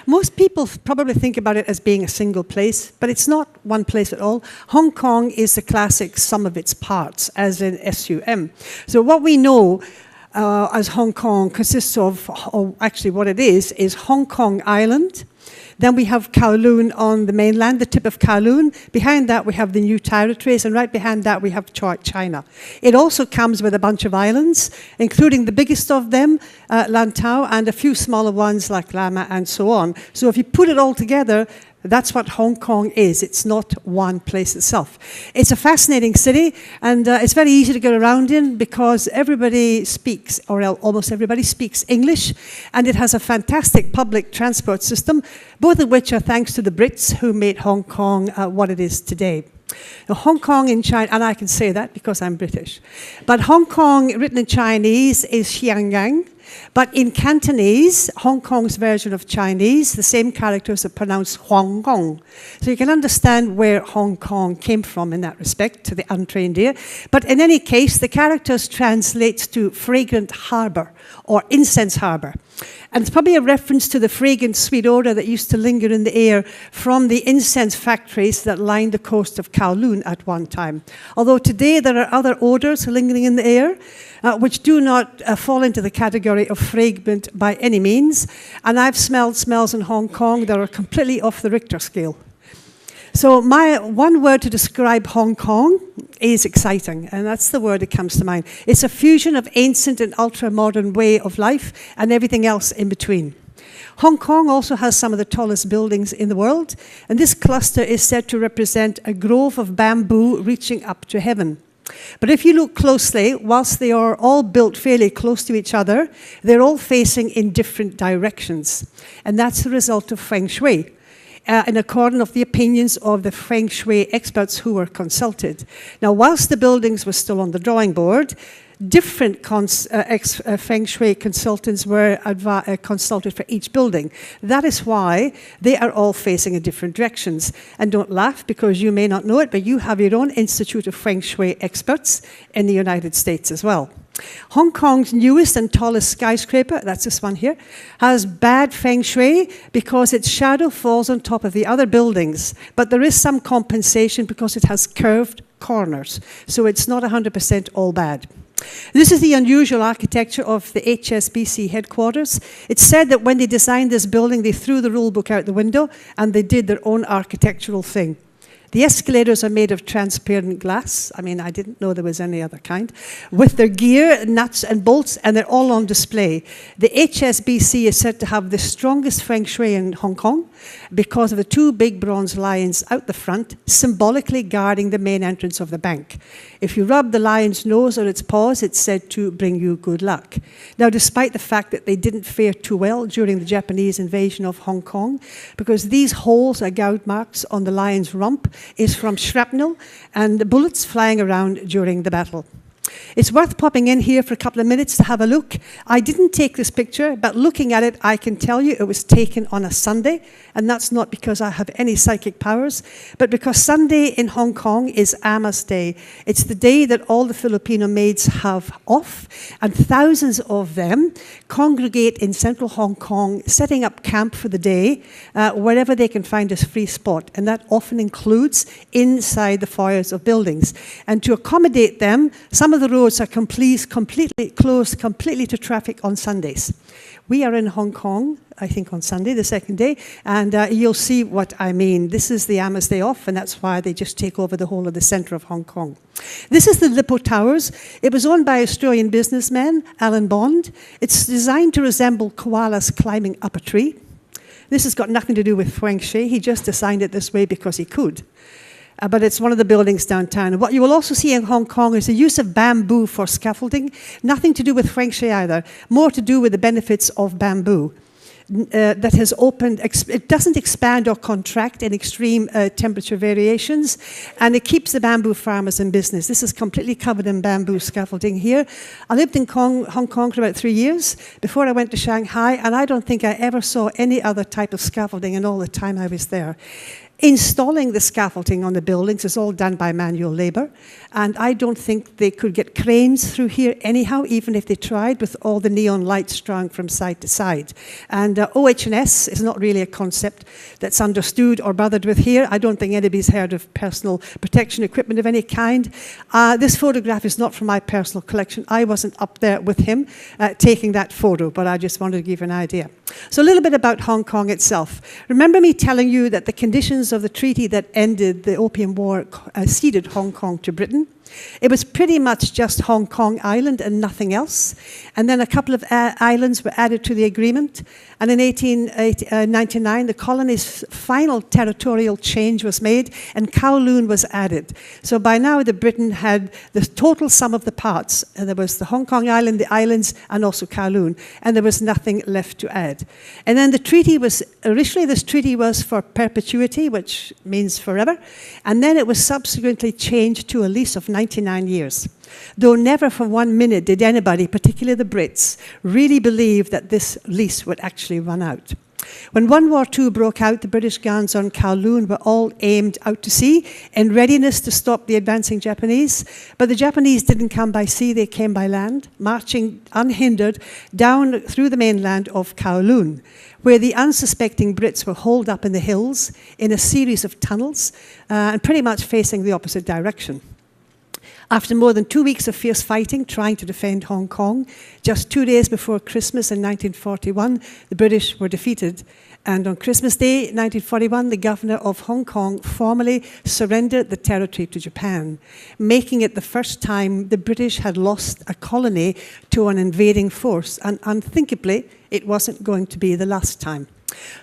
Most people probably think about it as being a single place, but it's not one place at all. Hong Kong is the classic sum of its parts, as in SUM. So what we know as Hong Kong consists of, or actually what it is Hong Kong Island. Then we have Kowloon on the mainland, the tip of Kowloon. Behind that we have the New Territories, and right behind that we have China. It also comes with a bunch of islands, including the biggest of them, Lantau, and a few smaller ones like Lama and so on. So if you put it all together, that's what Hong Kong is. It's not one place itself. It's a fascinating city, and it's very easy to get around in because everybody speaks, or almost everybody speaks English, and it has a fantastic public transport system, both of which are thanks to the Brits who made Hong Kong what it is today. Now, Hong Kong in China, and I can say that because I'm British, but Hong Kong written in Chinese is Xiangyang. But in Cantonese, Hong Kong's version of Chinese, the same characters are pronounced Hong Kong. So you can understand where Hong Kong came from in that respect, to the untrained ear. But in any case, the characters translate to fragrant harbour or incense harbour. And it's probably a reference to the fragrant sweet odour that used to linger in the air from the incense factories that lined the coast of Kowloon at one time. Although today there are other odours lingering in the air, which do not fall into the category of fragrant by any means. And I've smelled smells in Hong Kong that are completely off the Richter scale. So my one word to describe Hong Kong is exciting, and that's the word that comes to mind. It's a fusion of ancient and ultra-modern way of life and everything else in between. Hong Kong also has some of the tallest buildings in the world, and this cluster is said to represent a grove of bamboo reaching up to heaven. But if you look closely, whilst they are all built fairly close to each other, they're all facing in different directions. And that's the result of Feng Shui, in accordance with the opinions of the Feng Shui experts who were consulted. Now, whilst the buildings were still on the drawing board, different Feng Shui consultants were consulted for each building. That is why they are all facing in different directions. And don't laugh, because you may not know it, but you have your own Institute of Feng Shui experts in the United States as well. Hong Kong's newest and tallest skyscraper, that's this one here, has bad Feng Shui because its shadow falls on top of the other buildings. But there is some compensation because it has curved corners. So it's not 100% all bad. This is the unusual architecture of the HSBC headquarters. It's said that when they designed this building, they threw the rule book out the window and they did their own architectural thing. The escalators are made of transparent glass. I mean, I didn't know there was any other kind. With their gear, nuts and bolts, and they're all on display. The HSBC is said to have the strongest Feng Shui in Hong Kong because of the two big bronze lions out the front, symbolically guarding the main entrance of the bank. If you rub the lion's nose or its paws, it's said to bring you good luck. Now, despite the fact that they didn't fare too well during the Japanese invasion of Hong Kong, because these holes are gouge marks on the lion's rump, is from shrapnel and the bullets flying around during the battle. It's worth popping in here for a couple of minutes to have a look. I didn't take this picture, but looking at it, I can tell you it was taken on a Sunday, and that's not because I have any psychic powers, but because Sunday in Hong Kong is Amas Day. It's the day that all the Filipino maids have off, and thousands of them congregate in central Hong Kong, setting up camp for the day, wherever they can find a free spot, and that often includes inside the foyers of buildings. And to accommodate them, some of the roads are completely closed to traffic on Sundays. We are in Hong Kong, I think on Sunday, the second day, and you'll see what I mean. This is the Amas Day off, and that's why they just take over the whole of the centre of Hong Kong. This is the Lippo Towers. It was owned by Australian businessman Alan Bond. It's designed to resemble koalas climbing up a tree. This has got nothing to do with Feng Shui. He just designed it this way because he could. But it's one of the buildings downtown. And what you will also see in Hong Kong is the use of bamboo for scaffolding. Nothing to do with Feng Shui either. More to do with the benefits of bamboo. That has opened, it doesn't expand or contract in extreme temperature variations, and it keeps the bamboo farmers in business. This is completely covered in bamboo scaffolding here. I lived in Hong Kong for about 3 years before I went to Shanghai, and I don't think I ever saw any other type of scaffolding in all the time I was there. Installing the scaffolding on the buildings is all done by manual labor, and I don't think they could get cranes through here anyhow, even if they tried, with all the neon lights strung from side to side. And OH&S is not really a concept that's understood or bothered with here. I don't think anybody's heard of personal protection equipment of any kind. This photograph is not from my personal collection. I wasn't up there with him taking that photo, but I just wanted to give you an idea. So a little bit about Hong Kong itself. Remember me telling you that the conditions of the treaty that ended the Opium War ceded Hong Kong to Britain? It was pretty much just Hong Kong Island and nothing else. And then a couple of islands were added to the agreement. And in 1899, the colony's final territorial change was made, and Kowloon was added. So by now, the Britain had the total sum of the parts. And there was the Hong Kong Island, the islands, and also Kowloon. And there was nothing left to add. And then the treaty was, originally this treaty was for perpetuity, which means forever. And then it was subsequently changed to a lease of 99 years. Though never for 1 minute did anybody, particularly the Brits, really believe that this lease would actually run out. When World War II broke out, the British guns on Kowloon were all aimed out to sea in readiness to stop the advancing Japanese. But the Japanese didn't come by sea, they came by land, marching unhindered down through the mainland of Kowloon, where the unsuspecting Brits were holed up in the hills in a series of tunnels and pretty much facing the opposite direction. After more than 2 weeks of fierce fighting, trying to defend Hong Kong, just 2 days before Christmas in 1941, the British were defeated. And on Christmas Day, 1941, the governor of Hong Kong formally surrendered the territory to Japan, making it the first time the British had lost a colony to an invading force. And unthinkably, it wasn't going to be the last time.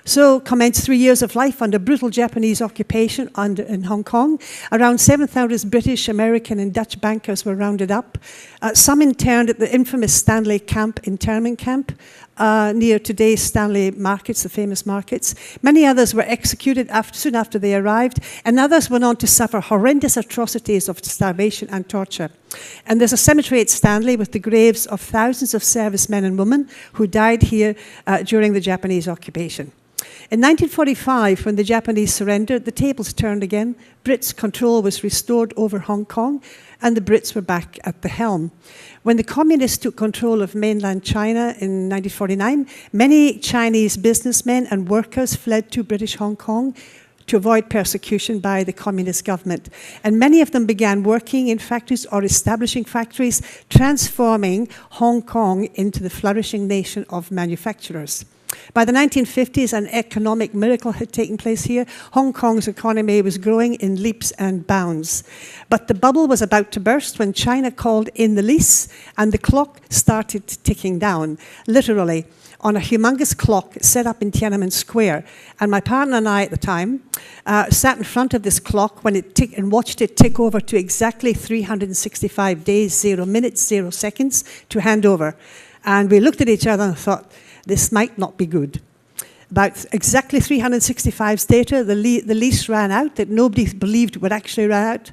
So commenced 3 years of life under brutal Japanese occupation in Hong Kong. Around 7,000 British, American and Dutch bankers were rounded up. Some interned at the infamous Stanley internment camp near today's Stanley Markets, the famous markets. Many others were executed soon after they arrived, and others went on to suffer horrendous atrocities of starvation and torture. And there's a cemetery at Stanley with the graves of thousands of servicemen and women who died here during the Japanese occupation. In 1945, when the Japanese surrendered, the tables turned again. Brits' control was restored over Hong Kong, and the Brits were back at the helm. When the communists took control of mainland China in 1949, many Chinese businessmen and workers fled to British Hong Kong to avoid persecution by the communist government. And many of them began working in factories or establishing factories, transforming Hong Kong into the flourishing nation of manufacturers. By the 1950s, an economic miracle had taken place here. Hong Kong's economy was growing in leaps and bounds. But the bubble was about to burst when China called in the lease, and the clock started ticking down, literally, on a humongous clock set up in Tiananmen Square. And my partner and I at the time sat in front of this clock when it ticked and watched it tick over to exactly 365 days, 0 minutes, 0 seconds to hand over. And we looked at each other and thought, this might not be good. About exactly 365 days later, the lease ran out that nobody believed would actually run out.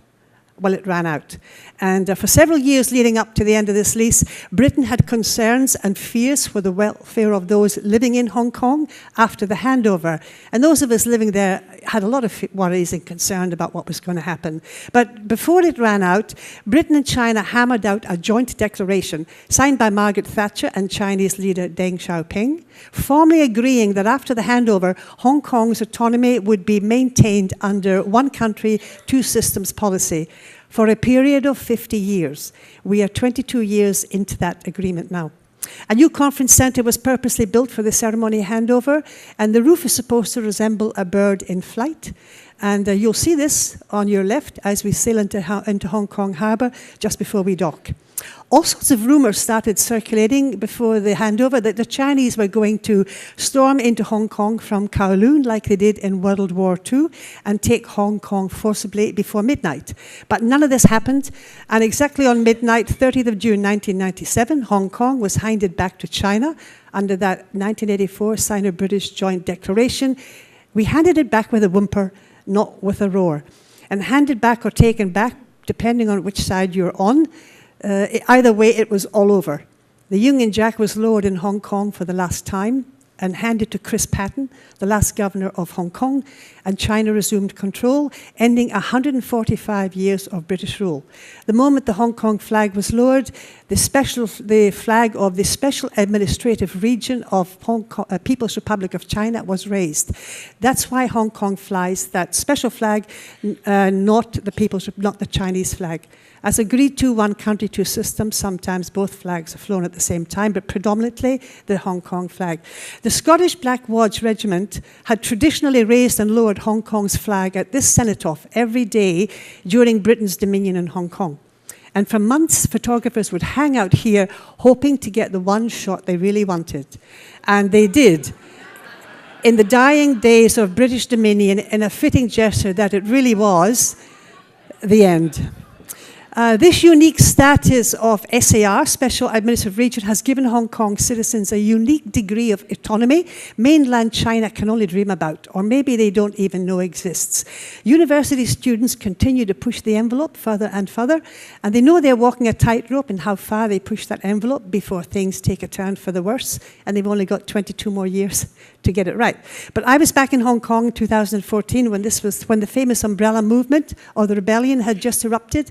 Well, it ran out. And for several years leading up to the end of this lease, Britain had concerns and fears for the welfare of those living in Hong Kong after the handover. And those of us living there had a lot of worries and concern about what was going to happen. But before it ran out, Britain and China hammered out a joint declaration signed by Margaret Thatcher and Chinese leader Deng Xiaoping, formally agreeing that after the handover, Hong Kong's autonomy would be maintained under one country, two systems policy for a period of 50 years. We are 22 years into that agreement now. A new conference centre was purposely built for the ceremony handover, and the roof is supposed to resemble a bird in flight. And you'll see this on your left as we sail into Hong Kong Harbour just before we dock. All sorts of rumours started circulating before the handover that the Chinese were going to storm into Hong Kong from Kowloon like they did in World War II and take Hong Kong forcibly before midnight. But none of this happened, and exactly on midnight, 30th of June 1997, Hong Kong was handed back to China under that 1984 Sino-British Joint Declaration. We handed it back with a whimper, not with a roar. And handed back or taken back, depending on which side you're on, either way, it was all over. The Union Jack was lowered in Hong Kong for the last time, and handed to Chris Patten, the last governor of Hong Kong, and China resumed control, ending 145 years of British rule. The moment the Hong Kong flag was lowered, the flag of the Special Administrative Region of Hong Kong, People's Republic of China was raised. That's why Hong Kong flies that special flag, not the Chinese flag. As agreed to, one country, two systems. Sometimes both flags are flown at the same time, but predominantly the Hong Kong flag. The Scottish Black Watch Regiment had traditionally raised and lowered Hong Kong's flag at this cenotaph every day during Britain's dominion in Hong Kong. And for months, photographers would hang out here hoping to get the one shot they really wanted. And they did. In the dying days of British dominion, in a fitting gesture that it really was the end. This unique status of SAR, Special Administrative Region, has given Hong Kong citizens a unique degree of autonomy mainland China can only dream about, or maybe they don't even know exists. University students continue to push the envelope further and further, and they know they're walking a tightrope in how far they push that envelope before things take a turn for the worse, and they've only got 22 more years to get it right. But I was back in Hong Kong in 2014 when the famous umbrella movement, or the rebellion, had just erupted.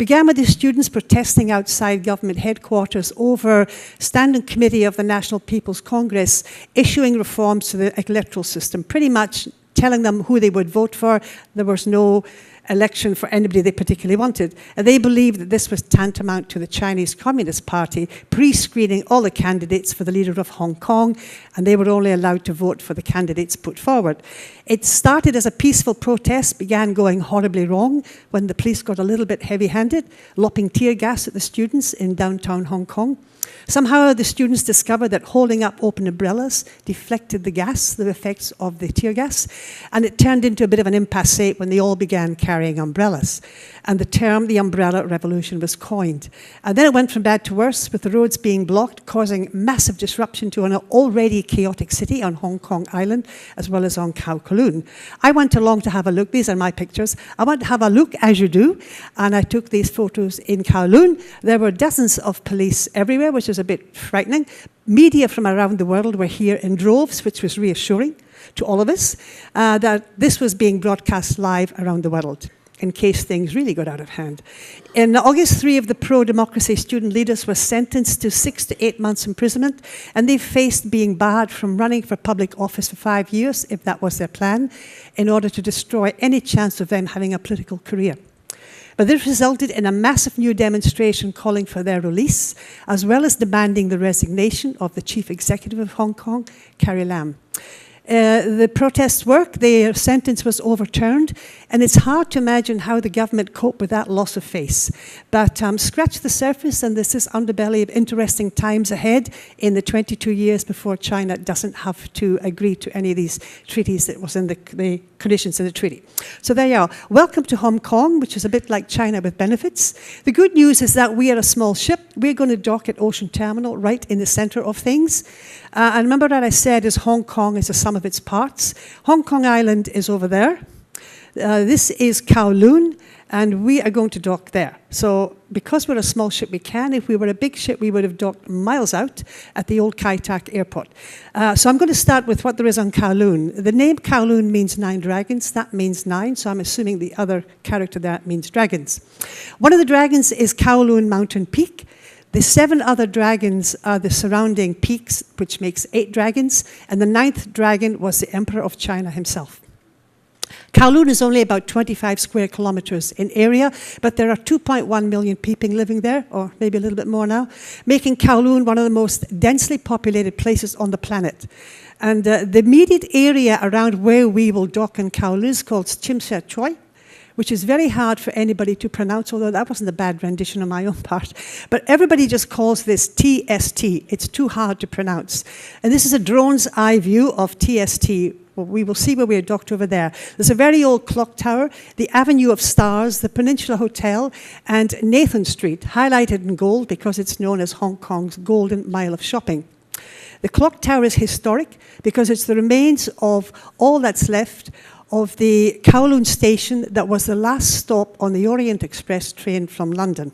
Began with the students protesting outside government headquarters over Standing Committee of the National People's Congress issuing reforms to the electoral system, pretty much telling them who they would vote for. There was no election for anybody they particularly wanted. And they believed that this was tantamount to the Chinese Communist Party pre-screening all the candidates for the leader of Hong Kong, and they were only allowed to vote for the candidates put forward. It started as a peaceful protest, began going horribly wrong when the police got a little bit heavy-handed, lopping tear gas at the students in downtown Hong Kong. Somehow the students discovered that holding up open umbrellas deflected the effects of the tear gas, and it turned into a bit of an impasse when they all began carrying umbrellas. And the term, the umbrella revolution, was coined. And then it went from bad to worse, with the roads being blocked, causing massive disruption to an already chaotic city on Hong Kong Island, as well as on Kowloon. I went along to have a look. These are my pictures. I went to have a look, as you do, and I took these photos in Kowloon. There were dozens of police everywhere, which was a bit frightening. Media from around the world were here in droves, which was reassuring to all of us, that this was being broadcast live around the world, in case things really got out of hand. In August, 3 of the pro-democracy student leaders were sentenced to 6 to 8 months imprisonment, and they faced being barred from running for public office for 5 years, if that was their plan, in order to destroy any chance of them having a political career. But this resulted in a massive new demonstration calling for their release, as well as demanding the resignation of the chief executive of Hong Kong, Carrie Lam. The protests worked, their sentence was overturned, and it's hard to imagine how the government coped with that loss of face. But scratch the surface, and there's this underbelly of interesting times ahead in the 22 years before China doesn't have to agree to any of these treaties that was in the conditions in the treaty. So there you are. Welcome to Hong Kong, which is a bit like China with benefits. The good news is that we are a small ship. We're going to dock at Ocean Terminal, right in the center of things. And remember that I said is Hong Kong is the sum of its parts. Hong Kong Island is over there. This is Kowloon, and we are going to dock there. So because we're a small ship, we can. If we were a big ship, we would have docked miles out at the old Kai Tak airport. So I'm going to start with what there is on Kowloon. The name Kowloon means 9 dragons. That means 9, so I'm assuming the other character there means dragons. One of the dragons is Kowloon Mountain Peak. The 7 other dragons are the surrounding peaks, which makes 8 dragons, and the 9th dragon was the Emperor of China himself. Kowloon is only about 25 square kilometers in area, but there are 2.1 million people living there, or maybe a little bit more now, making Kowloon one of the most densely populated places on the planet. And the immediate area around where we will dock in Kowloon is called Tsim Sha Tsui, which is very hard for anybody to pronounce, although that wasn't a bad rendition on my own part. But everybody just calls this TST. It's too hard to pronounce. And this is a drone's eye view of TST. Well, we will see where we are docked over there. There's a very old clock tower, the Avenue of Stars, the Peninsula Hotel, and Nathan Street, highlighted in gold because it's known as Hong Kong's Golden Mile of shopping. The clock tower is historic because it's the remains of all that's left of the Kowloon station that was the last stop on the Orient Express train from London.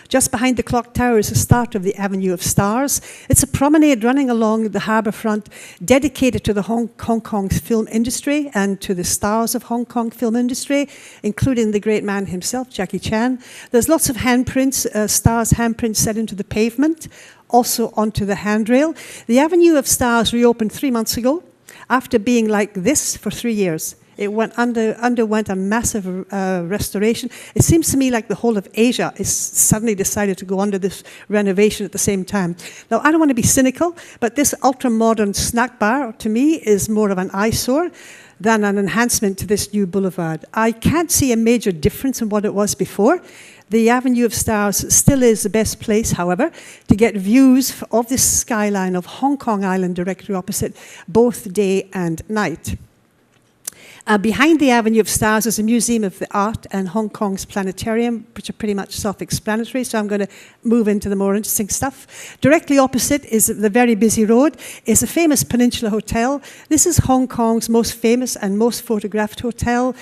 Just behind the clock tower is the start of the Avenue of Stars. It's a promenade running along the harbour front dedicated to the Hong Kong's film industry and to the stars of Hong Kong film industry, including the great man himself, Jackie Chan. There's lots of handprints, stars handprints set into the pavement, also onto the handrail. The Avenue of Stars reopened 3 months ago after being like this for 3 years. It underwent a massive restoration. It seems to me like the whole of Asia is suddenly decided to go under this renovation at the same time. Now, I don't want to be cynical, but this ultra-modern snack bar, to me, is more of an eyesore than an enhancement to this new boulevard. I can't see a major difference in what it was before. The Avenue of Stars still is the best place, however, to get views of this skyline of Hong Kong Island directly opposite, both day and night. Behind the Avenue of Stars is a Museum of the Art and Hong Kong's Planetarium, which are pretty much self-explanatory, so I'm going to move into the more interesting stuff. Directly opposite is the very busy road, is a famous Peninsula Hotel. This is Hong Kong's most famous and most photographed hotel.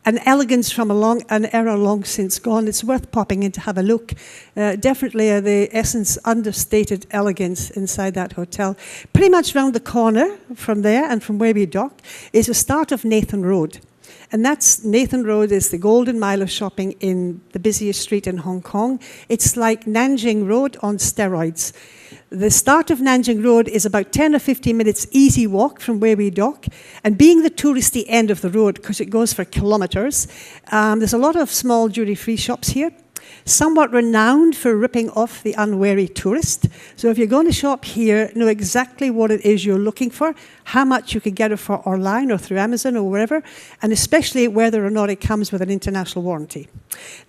An elegance from an era long since gone. It's worth popping in to have a look. Definitely the essence, understated elegance inside that hotel. Pretty much round the corner from there and from where we dock is the start of Nathan Road. And that's Nathan Road is the golden mile of shopping in the busiest street in Hong Kong. It's like Nanjing Road on steroids. The start of Nanjing Road is about 10 or 15 minutes easy walk from where we dock. And being the touristy end of the road, because it goes for kilometres, there's a lot of small duty-free shops here. Somewhat renowned for ripping off the unwary tourist. So if you're going to shop here, know exactly what it is you're looking for, how much you can get it for online or through Amazon or wherever, and especially whether or not it comes with an international warranty.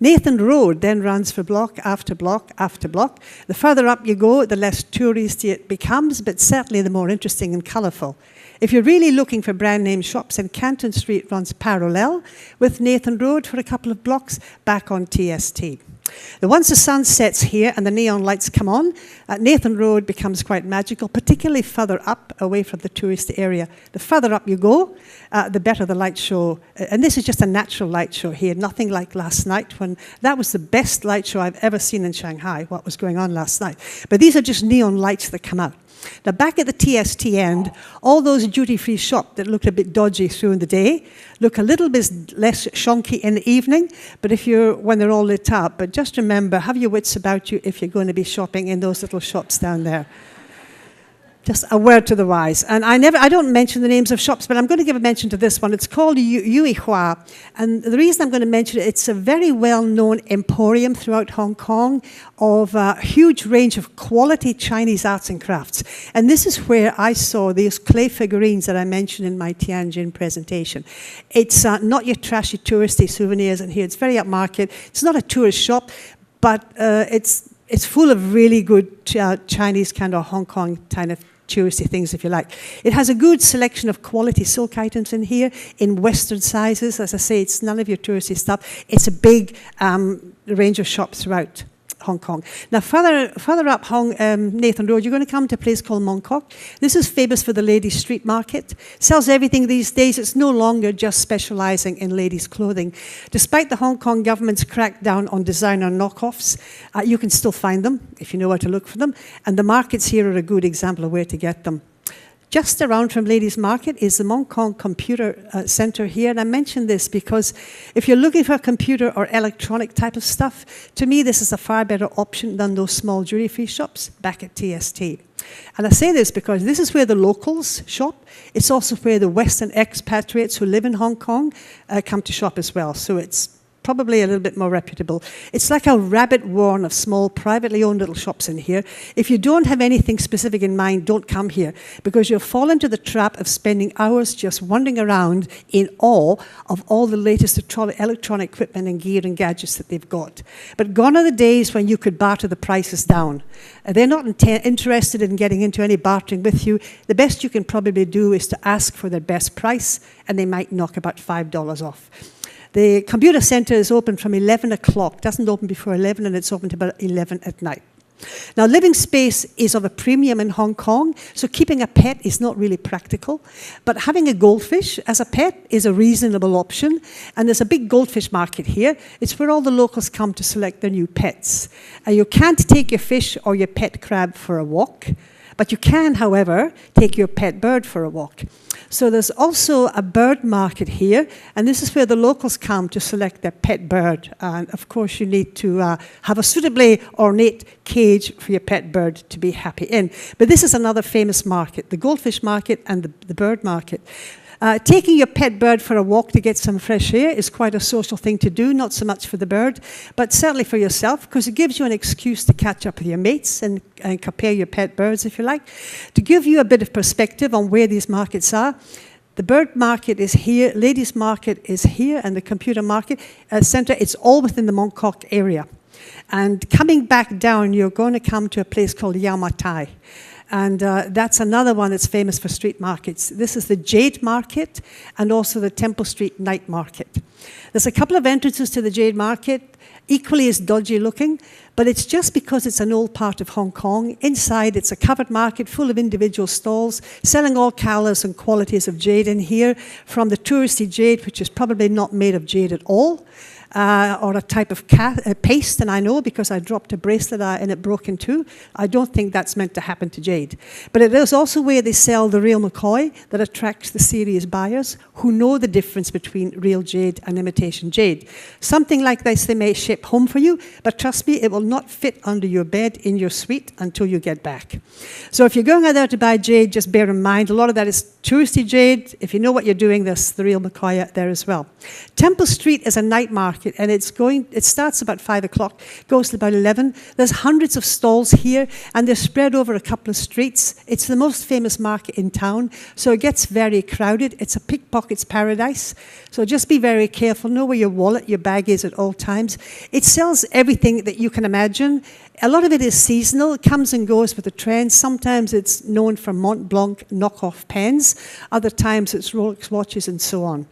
Nathan Road then runs for block after block after block. The further up you go, the less touristy it becomes, but certainly the more interesting and colourful. If you're really looking for brand name shops, then Canton Street runs parallel with Nathan Road for a couple of blocks back on TST. Once the sun sets here and the neon lights come on, Nathan Road becomes quite magical, particularly further up away from the tourist area. The further up you go, the better the light show. And this is just a natural light show here, nothing like last night when that was the best light show I've ever seen in Shanghai, what was going on last night. But these are just neon lights that come out. Now, back at the TST end, all those duty-free shops that looked a bit dodgy through the day look a little bit less shonky in the evening, but when they're all lit up. But just remember, have your wits about you if you're going to be shopping in those little shops down there. Just a word to the wise. And I don't mention the names of shops, but I'm going to give a mention to this one. It's called Yui Hua. And the reason I'm going to mention it, it's a very well-known emporium throughout Hong Kong of a huge range of quality Chinese arts and crafts. And this is where I saw these clay figurines that I mentioned in my Tianjin presentation. It's not your trashy touristy souvenirs in here. It's very upmarket. It's not a tourist shop, but it's full of really good Chinese kind of Hong Kong kind of touristy things, if you like. It has a good selection of quality silk items in here in Western sizes. As I say, it's none of your touristy stuff. It's a big range of shops throughout Hong Kong. Now, further up Nathan Road, you're going to come to a place called Mong Kok. This is famous for the ladies' street market. Sells everything these days. It's no longer just specializing in ladies' clothing. Despite the Hong Kong government's crackdown on designer knockoffs, you can still find them if you know where to look for them. And the markets here are a good example of where to get them. Just around from Ladies Market is the Mong Kong Computer Centre here. And I mention this because if you're looking for a computer or electronic type of stuff, to me this is a far better option than those small duty-free shops back at TST. And I say this because this is where the locals shop. It's also where the Western expatriates who live in Hong Kong come to shop as well. So it's probably a little bit more reputable. It's like a rabbit warren of small, privately owned little shops in here. If you don't have anything specific in mind, don't come here, because you'll fall into the trap of spending hours just wandering around in awe of all the latest electronic equipment and gear and gadgets that they've got. But gone are the days when you could barter the prices down. They're not interested in getting into any bartering with you. The best you can probably do is to ask for their best price, and they might knock about $5 off. The computer centre is open from 11 o'clock. Doesn't open before 11, and it's open to about 11 at night. Now, living space is of a premium in Hong Kong, so keeping a pet is not really practical. But having a goldfish as a pet is a reasonable option. And there's a big goldfish market here. It's where all the locals come to select their new pets. You can't take your fish or your pet crab for a walk, but you can, however, take your pet bird for a walk. So there's also a bird market here, and this is where the locals come to select their pet bird. And of course, you need to have a suitably ornate cage for your pet bird to be happy in. But this is another famous market, the goldfish market and the bird market. Taking your pet bird for a walk to get some fresh air is quite a social thing to do, not so much for the bird, but certainly for yourself, because it gives you an excuse to catch up with your mates and compare your pet birds, if you like. To give you a bit of perspective on where these markets are, the bird market is here, ladies' market is here, and the computer market centre, it's all within the Mong Kok area. And coming back down, you're going to come to a place called Yau Ma Tai. And that's another one that's famous for street markets. This is the Jade Market and also the Temple Street Night Market. There's a couple of entrances to the Jade Market, equally as dodgy looking, but it's just because it's an old part of Hong Kong. Inside, it's a covered market full of individual stalls, selling all colours and qualities of jade in here, from the touristy jade, which is probably not made of jade at all, or a type of paste, and I know because I dropped a bracelet and it broke in two. I don't think that's meant to happen to jade. But it is also where they sell the real McCoy that attracts the serious buyers who know the difference between real jade and imitation jade. Something like this they may ship home for you, but trust me, it will not fit under your bed in your suite until you get back. So if you're going out there to buy jade, just bear in mind, a lot of that is touristy jade. If you know what you're doing, there's the real McCoy out there as well. Temple Street is a night market, and it starts about 5 o'clock, goes to about 11. There's hundreds of stalls here, and they're spread over a couple of streets. It's the most famous market in town, so it gets very crowded. It's a pickpocket's paradise, so just be very careful. Know where your wallet, your bag is at all times. It sells everything that you can imagine. A lot of it is seasonal. It comes and goes with the trends. Sometimes it's known for Mont Blanc knockoff pens. Other times it's Rolex watches and so on.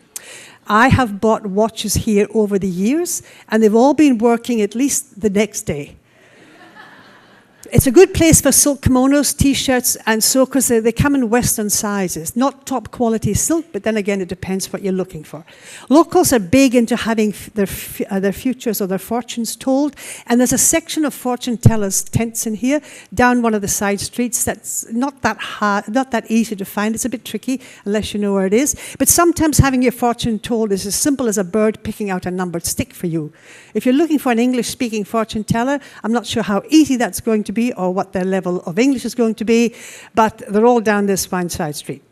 I have bought watches here over the years, and they've all been working at least the next day. It's a good place for silk kimonos, T-shirts, and so, because they come in Western sizes. Not top quality silk, but then again, it depends what you're looking for. Locals are big into having their futures or their fortunes told, and there's a section of fortune tellers' tents in here, down one of the side streets. That's not that hard, not that easy to find. It's a bit tricky, unless you know where it is. But sometimes having your fortune told is as simple as a bird picking out a numbered stick for you. If you're looking for an English-speaking fortune teller, I'm not sure how easy that's going to be or what their level of English is going to be, but they're all down this one side street.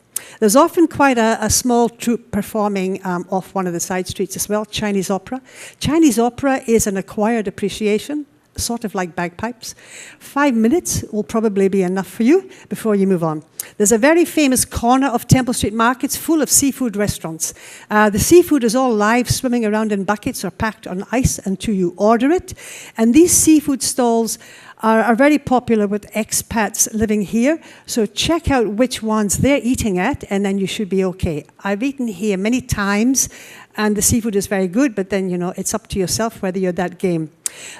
There's often quite a small troupe performing off one of the side streets as well, Chinese opera. Chinese opera is an acquired appreciation, sort of like bagpipes. 5 minutes will probably be enough for you before you move on. There's a very famous corner of Temple Street markets full of seafood restaurants. The seafood is all live, swimming around in buckets or packed on ice until you order it. And these seafood stalls are very popular with expats living here. So check out which ones they're eating at, and then you should be okay. I've eaten here many times, and the seafood is very good, but then, you know, it's up to yourself whether you're that game.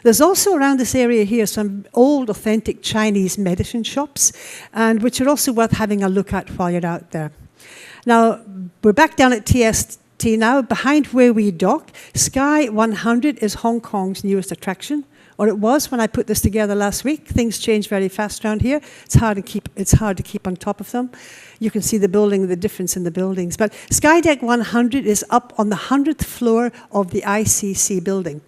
There's also around this area here some old, authentic Chinese medicine shops, and which are also worth having a look at while you're out there. Now, we're back down at TST now. Behind where we dock, Sky 100 is Hong Kong's newest attraction. Or it was when I put this together last week. Things change very fast around here. It's hard to keep on top of them. You can see the difference in the buildings. But Skydeck 100 is up on the 100th floor of the ICC building.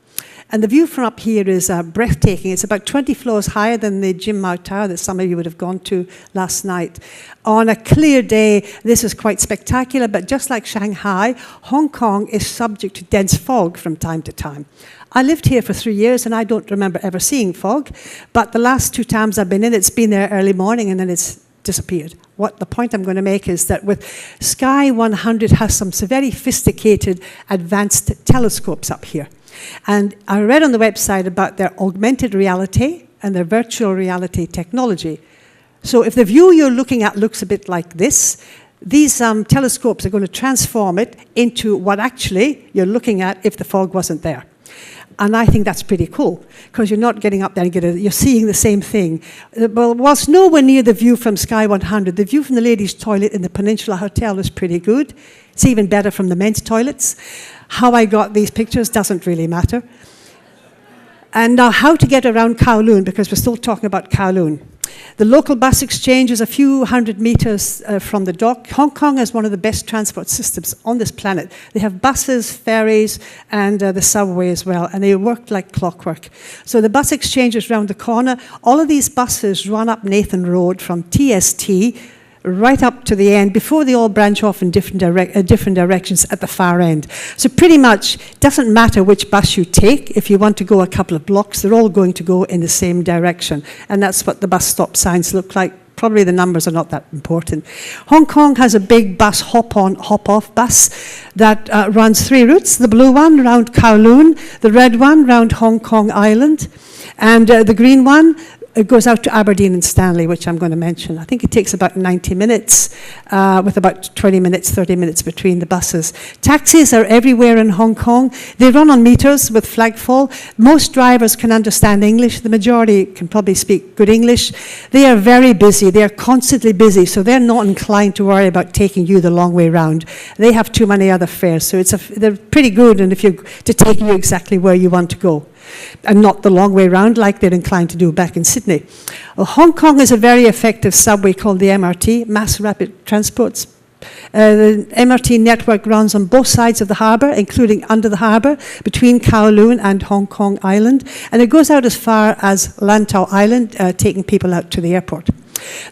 And the view from up here is breathtaking. It's about 20 floors higher than the Jim Mao Tower that some of you would have gone to last night. On a clear day, this is quite spectacular, but just like Shanghai, Hong Kong is subject to dense fog from time to time. I lived here for 3 years, and I don't remember ever seeing fog, but the last 2 times I've been in, it's been there early morning, and then it's disappeared. The point I'm going to make is that with Sky 100 has some very sophisticated, advanced telescopes up here. And I read on the website about their augmented reality and their virtual reality technology. So if the view you're looking at looks a bit like this, these telescopes are going to transform it into what actually you're looking at if the fog wasn't there. And I think that's pretty cool, because you're not getting up there and you're seeing the same thing. Well, whilst nowhere near the view from Sky 100, the view from the ladies' toilet in the Peninsula Hotel was pretty good. It's even better from the men's toilets. How I got these pictures doesn't really matter. And now how to get around Kowloon, because we're still talking about Kowloon. The local bus exchange is a few hundred meters from the dock. Hong Kong has one of the best transport systems on this planet. They have buses, ferries, and the subway as well, and they work like clockwork. So the bus exchange is around the corner. All of these buses run up Nathan Road from TST right up to the end before they all branch off in different directions at the far end. So pretty much, it doesn't matter which bus you take. If you want to go a couple of blocks, they're all going to go in the same direction. And that's what the bus stop signs look like. Probably the numbers are not that important. Hong Kong has a big bus hop-on, hop-off bus that runs 3 routes. The blue one around Kowloon, the red one around Hong Kong Island, and the green one, it goes out to Aberdeen and Stanley, which I'm going to mention. I think it takes about 90 minutes, with about 20 minutes, 30 minutes between the buses. Taxis are everywhere in Hong Kong. They run on meters with flagfall. Most drivers can understand English. The majority can probably speak good English. They are very busy. They are constantly busy, so they're not inclined to worry about taking you the long way round. They have too many other fares, so they're pretty good and to take you exactly where you want to go, and not the long way round like they're inclined to do back in Sydney. Well, Hong Kong is a very effective subway called the MRT, Mass Rapid Transports. The MRT network runs on both sides of the harbour, including under the harbour, between Kowloon and Hong Kong Island, and it goes out as far as Lantau Island, taking people out to the airport.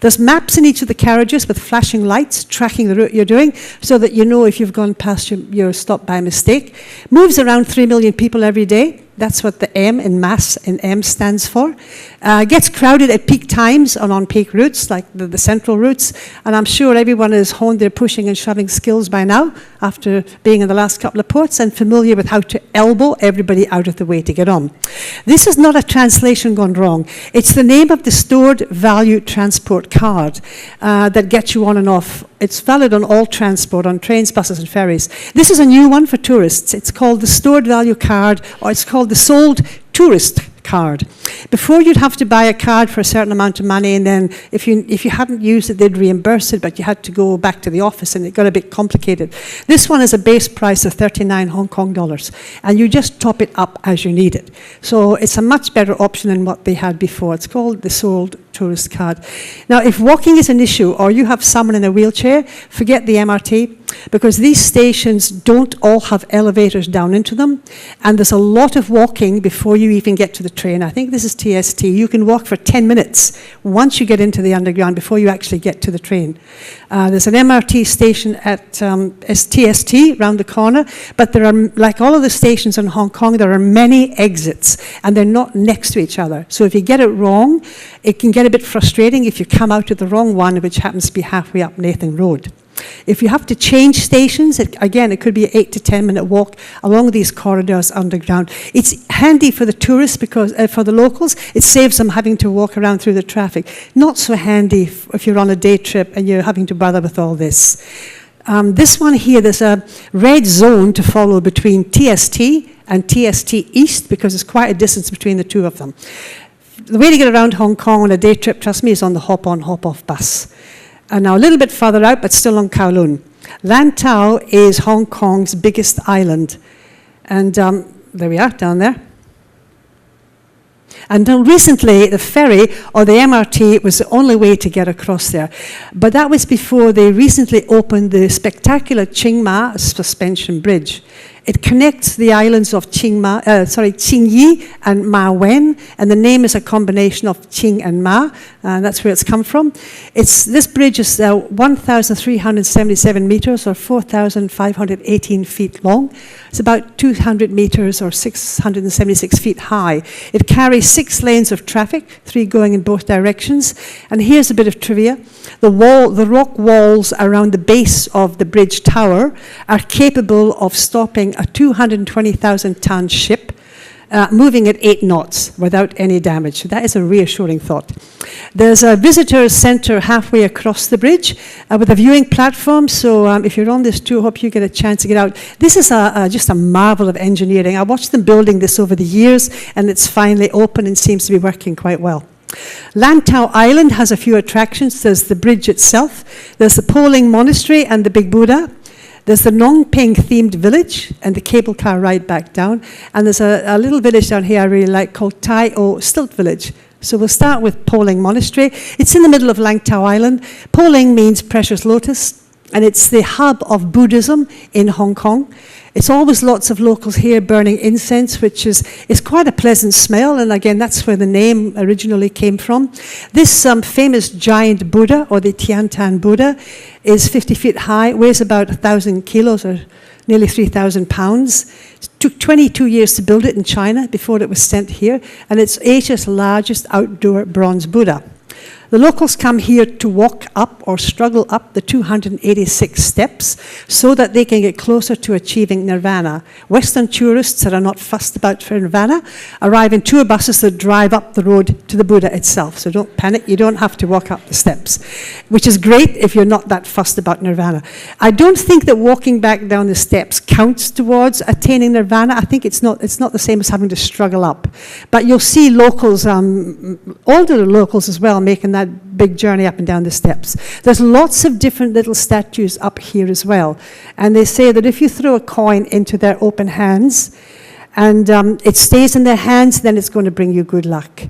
There's maps in each of the carriages with flashing lights tracking the route you're doing so that you know if you've gone past your stop by mistake. Moves around 3 million people every day. That's what the M in mass in M stands for. Gets crowded at peak times and on peak routes, like the central routes. And I'm sure everyone has honed their pushing and shoving skills by now, after being in the last couple of ports and familiar with how to elbow everybody out of the way to get on. This is not a translation gone wrong. It's the name of the stored value transport card that gets you on and off. It's valid on all transport, on trains, buses, and ferries. This is a new one for tourists. It's called the Stored Value Card, or it's called the Sold Tourist Card. Before, you'd have to buy a card for a certain amount of money, and then if you hadn't used it, they'd reimburse it, but you had to go back to the office, and it got a bit complicated. This one is a base price of 39 Hong Kong dollars, and you just top it up as you need it. So it's a much better option than what they had before. It's called the Sold Tourist Card. Now, if walking is an issue, or you have someone in a wheelchair, forget the MRT, because these stations don't all have elevators down into them, and there's a lot of walking before you even get to the train. I think this is TST. You can walk for 10 minutes once you get into the underground before you actually get to the train. There's an MRT station at TST around the corner, but there are, like all of the stations in Hong Kong, there are many exits, and they're not next to each other. So if you get it wrong, it can get a bit frustrating if you come out at the wrong one, which happens to be halfway up Nathan Road. If you have to change stations, again, it could be an 8 to 10 minute walk along these corridors underground. It's handy for the tourists because for the locals, it saves them having to walk around through the traffic. Not so handy if you're on a day trip and you're having to bother with all this. This one here, there's a red zone to follow between TST and TST East because there's quite a distance between the two of them. The way to get around Hong Kong on a day trip, trust me, is on the hop-on, hop-off bus. And now a little bit further out, but still on Kowloon. Lantau is Hong Kong's biggest island. And there we are, down there. Until recently, the ferry or the MRT was the only way to get across there. But that was before they recently opened the spectacular Tsing Ma suspension bridge. It connects the islands of Tsing Yi and Ma Wen, and the name is a combination of Tsing and Ma, and that's where it's come from. This bridge is 1,377 meters, or 4,518 feet long. It's about 200 meters, or 676 feet high. It carries 6 lanes of traffic, 3 going in both directions. And here's a bit of trivia. The rock walls around the base of the bridge tower are capable of stopping a 220,000-ton ship moving at 8 knots without any damage. That is a reassuring thought. There's a visitor center halfway across the bridge with a viewing platform, so if you're on this tour, I hope you get a chance to get out. This is just a marvel of engineering. I watched them building this over the years, and it's finally open and seems to be working quite well. Lantau Island has a few attractions. There's the bridge itself, there's the Poling Monastery and the Big Buddha. There's the Nongping themed village and the cable car ride back down. And there's a little village down here I really like called Tai O Stilt Village. So we'll start with Poling Monastery. It's in the middle of Lantau Island. Poling means precious lotus, and it's the hub of Buddhism in Hong Kong. It's always lots of locals here burning incense, which is quite a pleasant smell, and again, that's where the name originally came from. This famous giant Buddha, or the Tiantan Buddha, is 50 feet high, weighs about 1,000 kilos, or nearly 3,000 pounds. It took 22 years to build it in China before it was sent here, and it's Asia's largest outdoor bronze Buddha. The locals come here to walk up or struggle up the 286 steps so that they can get closer to achieving nirvana. Western tourists that are not fussed about for nirvana arrive in tour buses that drive up the road to the Buddha itself. So don't panic, you don't have to walk up the steps, which is great if you're not that fussed about nirvana. I don't think that walking back down the steps counts towards attaining nirvana. I think it's not the same as having to struggle up. But you'll see locals, older locals as well, making that big journey up and down the steps. There's lots of different little statues up here as well. And they say that if you throw a coin into their open hands and it stays in their hands, then it's going to bring you good luck.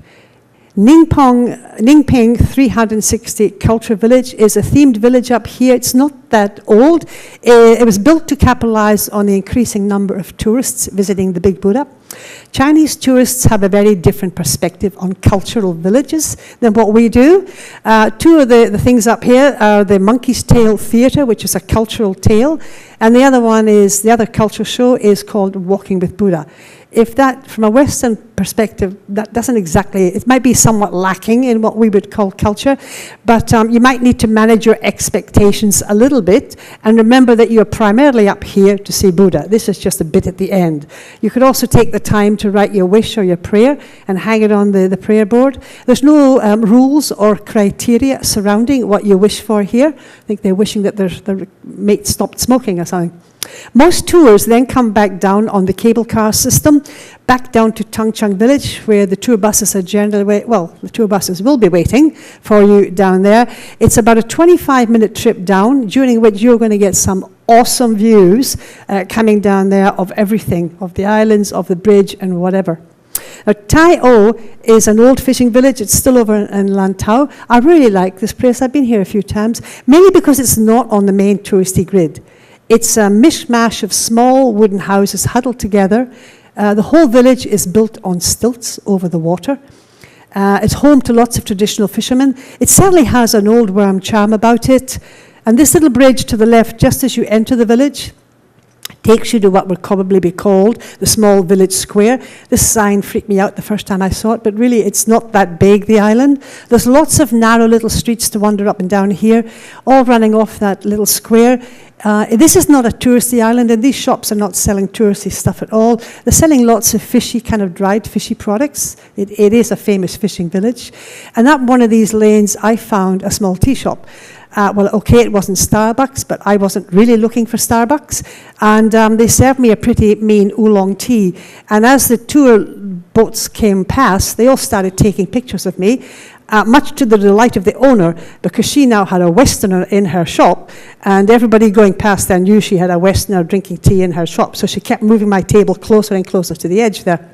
Ningping 360 Culture Village is a themed village up here. It's not that old. It was built to capitalize on the increasing number of tourists visiting the Big Buddha. Chinese tourists have a very different perspective on cultural villages than what we do. Two of the things up here are the Monkey's Tail Theatre, which is a cultural tale, and the other cultural show is called Walking with Buddha. If that, from a Western perspective, that doesn't exactly, it might be somewhat lacking in what we would call culture, but you might need to manage your expectations a little bit and remember that you're primarily up here to see Buddha. This is just a bit at the end. You could also take the time to write your wish or your prayer and hang it on the prayer board. There's no rules or criteria surrounding what you wish for here. I think they're wishing that their mate stopped smoking or something. Most tours then come back down on the cable car system, back down to Tung Chung Village, where the tour buses are generally, the tour buses will be waiting for you down there. It's about a 25-minute trip down, during which you're going to get some awesome views coming down there of everything, of the islands, of the bridge, and whatever. Now, Tai O is an old fishing village. It's still over in Lantau. I really like this place. I've been here a few times, mainly because it's not on the main touristy grid. It's a mishmash of small wooden houses huddled together. The whole village is built on stilts over the water. It's home to lots of traditional fishermen. It certainly has an old worm charm about it. And this little bridge to the left, just as you enter the village, takes you to what would probably be called the small village square. This sign freaked me out the first time I saw it, but really it's not that big, the island. There's lots of narrow little streets to wander up and down here, all running off that little square. This is not a touristy island, and these shops are not selling touristy stuff at all. They're selling lots of fishy, kind of dried fishy products. It is a famous fishing village. And up one of these lanes, I found a small tea shop. It wasn't Starbucks, but I wasn't really looking for Starbucks. And they served me a pretty mean oolong tea. And as the tour boats came past, they all started taking pictures of me, much to the delight of the owner, because she now had a Westerner in her shop, and everybody going past there knew she had a Westerner drinking tea in her shop. So she kept moving my table closer and closer to the edge there.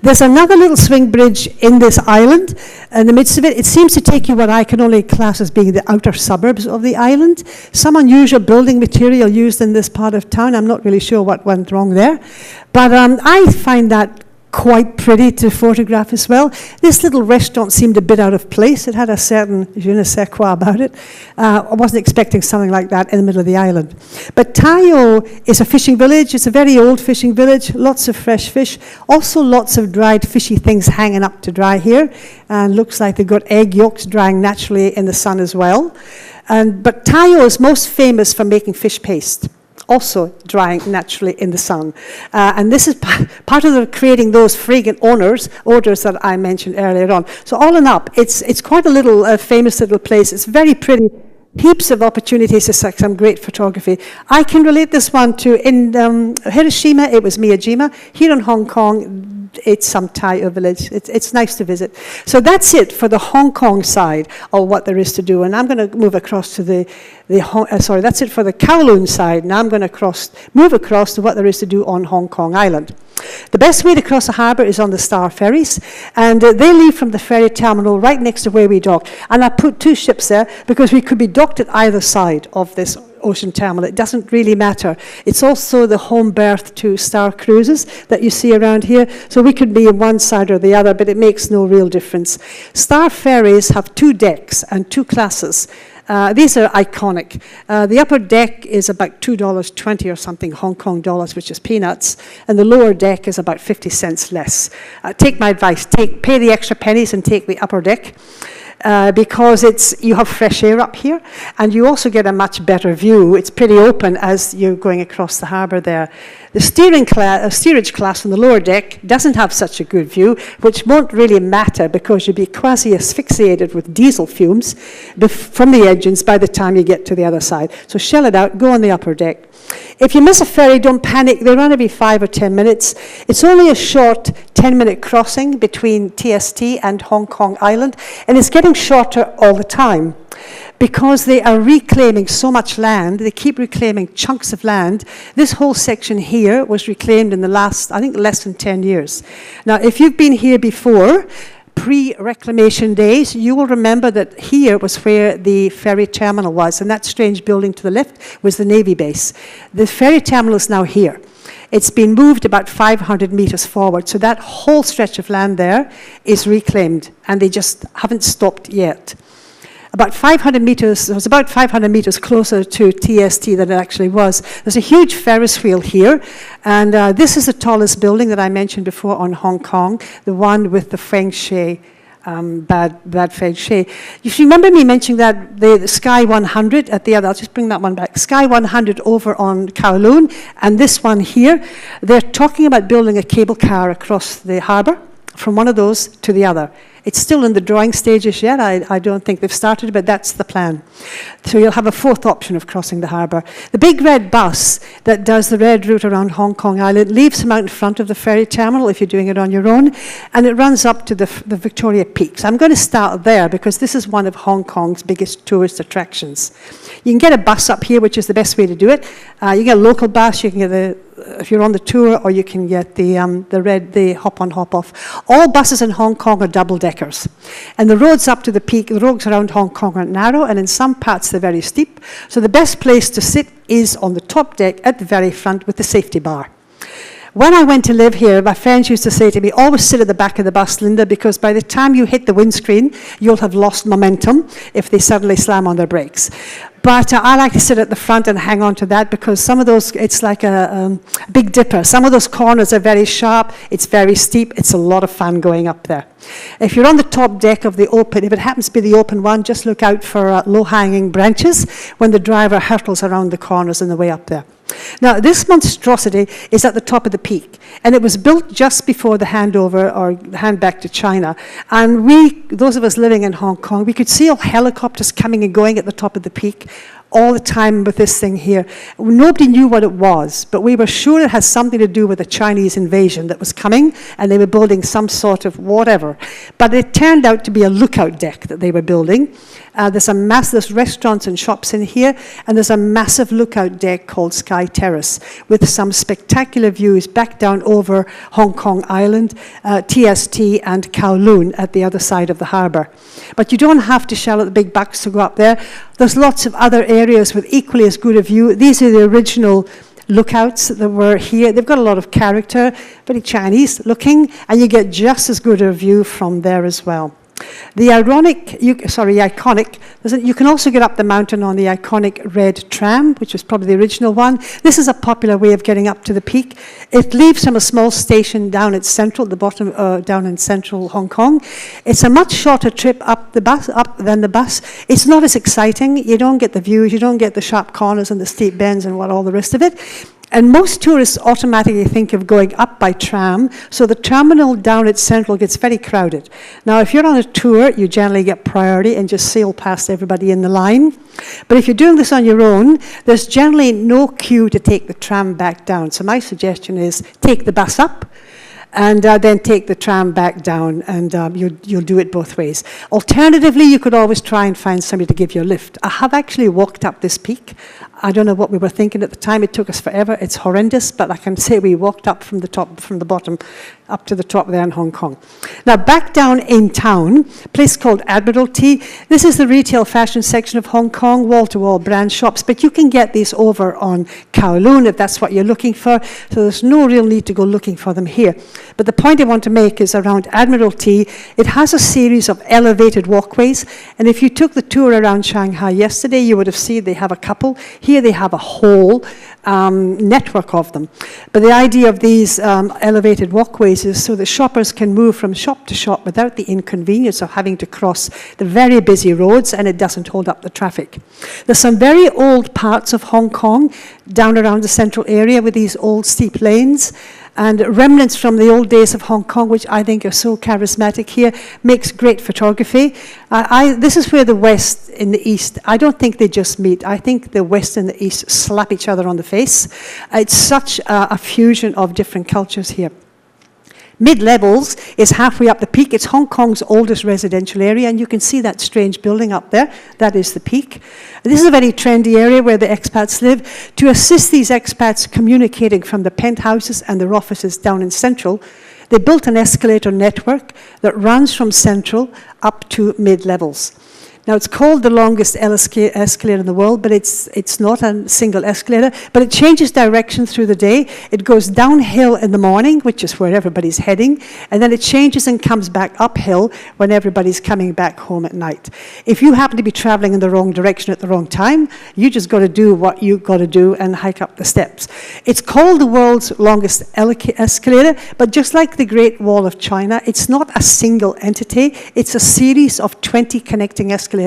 There's another little swing bridge in this island. In the midst of it, it seems to take you what I can only class as being the outer suburbs of the island. Some unusual building material used in this part of town. I'm not really sure what went wrong there. But I find that quite pretty to photograph as well. This little restaurant seemed a bit out of place. It had a certain je ne sais quoi about it. I wasn't expecting something like that in the middle of the island. But Tai O is a fishing village. It's a very old fishing village, lots of fresh fish, also lots of dried fishy things hanging up to dry here, and looks like they've got egg yolks drying naturally in the sun as well. But Tai O is most famous for making fish paste. also drying naturally in the sun. And this is part of creating those fragrant odors that I mentioned earlier on. So all in up, it's quite a little famous little place. It's very pretty. Heaps of opportunities to see some great photography. I can relate this one to, in Hiroshima, it was Miyajima. Here in Hong Kong, it's some Thai village. It's nice to visit. So that's it for the Hong Kong side of what there is to do. And I'm going to move across to that's it for the Kowloon side. Now I'm going to move across to what there is to do on Hong Kong Island. The best way to cross the harbour is on the Star ferries, and they leave from the ferry terminal right next to where we dock. And I put 2 ships there because we could be docked at either side of this ocean terminal. It doesn't really matter. It's also the home berth to Star Cruises that you see around here, so we could be on one side or the other, but it makes no real difference. Star ferries have 2 decks and 2 classes. These are iconic. The upper deck is about $2.20 or something Hong Kong dollars, which is peanuts, and the lower deck is about 50 cents less. Take my advice, pay the extra pennies and take the upper deck. Because you have fresh air up here, and you also get a much better view. It's pretty open as you're going across the harbour there. The steerage class on the lower deck doesn't have such a good view, which won't really matter because you'll be quasi-asphyxiated with diesel fumes from the engines by the time you get to the other side. So shell it out, go on the upper deck. If you miss a ferry, don't panic. They run every 5 or 10 minutes. It's only a short 10-minute crossing between TST and Hong Kong Island, and it's getting shorter all the time because they are reclaiming so much land. They keep reclaiming chunks of land. This whole section here was reclaimed in the last, I think, less than 10 years. Now, if you've been here before, pre-reclamation days, you will remember that here was where the ferry terminal was, and that strange building to the left was the Navy base. The ferry terminal is now here. It's been moved about 500 meters forward, so that whole stretch of land there is reclaimed, and they just haven't stopped yet. About 500 meters, it was about 500 meters closer to TST than it actually was. There's a huge Ferris wheel here, and this is the tallest building that I mentioned before on Hong Kong, the one with the feng shui, bad feng shui. You remember me mentioning that the Sky 100 at the other, I'll just bring that one back, Sky 100 over on Kowloon, and this one here, they're talking about building a cable car across the harbour from one of those to the other. It's still in the drawing stages yet. I don't think they've started, but that's the plan. So you'll have a 4th option of crossing the harbour. The big red bus that does the red route around Hong Kong Island leaves them out in front of the ferry terminal if you're doing it on your own, and it runs up to the Victoria Peaks. I'm going to start there because this is one of Hong Kong's biggest tourist attractions. You can get a bus up here, which is the best way to do it. You get a local bus, you can get if you're on the tour, or you can get the hop-on, hop-off. All buses in Hong Kong are double-deckers. And the roads up to the peak, the roads around Hong Kong are narrow, and in some parts they're very steep. So the best place to sit is on the top deck at the very front with the safety bar. When I went to live here, my friends used to say to me, always sit at the back of the bus, Linda, because by the time you hit the windscreen, you'll have lost momentum if they suddenly slam on their brakes. But I like to sit at the front and hang on to that because some of those, it's like a Big Dipper. Some of those corners are very sharp, it's very steep, it's a lot of fun going up there. If you're on the top deck of the open, if it happens to be the open one, just look out for low-hanging branches when the driver hurtles around the corners on the way up there. Now, this monstrosity is at the top of the peak, and it was built just before the handover or the hand back to China. And we, those of us living in Hong Kong, we could see all helicopters coming and going at the top of the peak all the time with this thing here. Nobody knew what it was, but we were sure it had something to do with a Chinese invasion that was coming, and they were building some sort of whatever. But it turned out to be a lookout deck that they were building. There's restaurants and shops in here, and there's a massive lookout deck called Sky Terrace with some spectacular views back down over Hong Kong Island, TST and Kowloon at the other side of the harbour. But you don't have to shell out the big bucks to go up there. There's lots of other areas with equally as good a view. These are the original lookouts that were here. They've got a lot of character, very Chinese looking, and you get just as good a view from there as well. The iconic, you can also get up the mountain on the iconic red tram, which was probably the original one. This is a popular way of getting up to the peak. It leaves from a small station down at central, the bottom, down in central Hong Kong. It's a much shorter trip up than the bus. It's not as exciting. You don't get the views, you don't get the sharp corners and the steep bends and all the rest of it. And most tourists automatically think of going up by tram, so the terminal down at Central gets very crowded. Now, if you're on a tour, you generally get priority and just sail past everybody in the line. But if you're doing this on your own, there's generally no queue to take the tram back down. So my suggestion is take the bus up, and then take the tram back down, and you'll do it both ways. Alternatively, you could always try and find somebody to give you a lift. I have actually walked up this peak. I don't know what we were thinking at the time. It took us forever. It's horrendous, but I can say we walked up from the bottom, up to the top there in Hong Kong. Now, back down in town, a place called Admiralty. This is the retail fashion section of Hong Kong, wall-to-wall brand shops, but you can get these over on Kowloon if that's what you're looking for, so there's no real need to go looking for them here. But the point I want to make is around Admiralty, it has a series of elevated walkways, and if you took the tour around Shanghai yesterday, you would have seen they have a couple. Here they have a whole network of them. But the idea of these elevated walkways is so that shoppers can move from shop to shop without the inconvenience of having to cross the very busy roads, and it doesn't hold up the traffic. There's some very old parts of Hong Kong down around the central area with these old steep lanes, and remnants from the old days of Hong Kong, which I think are so charismatic here, makes great photography. This is where the West and the East, I don't think they just meet. I think the West and the East slap each other on the face. It's such a fusion of different cultures here. Mid-Levels is halfway up the peak. It's Hong Kong's oldest residential area, and you can see that strange building up there. That is the peak. This is a very trendy area where the expats live. To assist these expats communicating from the penthouses and their offices down in Central, they built an escalator network that runs from Central up to Mid-Levels. Now, it's called the longest escalator in the world, but it's not a single escalator, but it changes direction through the day. It goes downhill in the morning, which is where everybody's heading, and then it changes and comes back uphill when everybody's coming back home at night. If you happen to be traveling in the wrong direction at the wrong time, you just got to do what you got to do and hike up the steps. It's called the world's longest escalator, but just like the Great Wall of China, it's not a single entity. It's a series of 20 connecting escalators.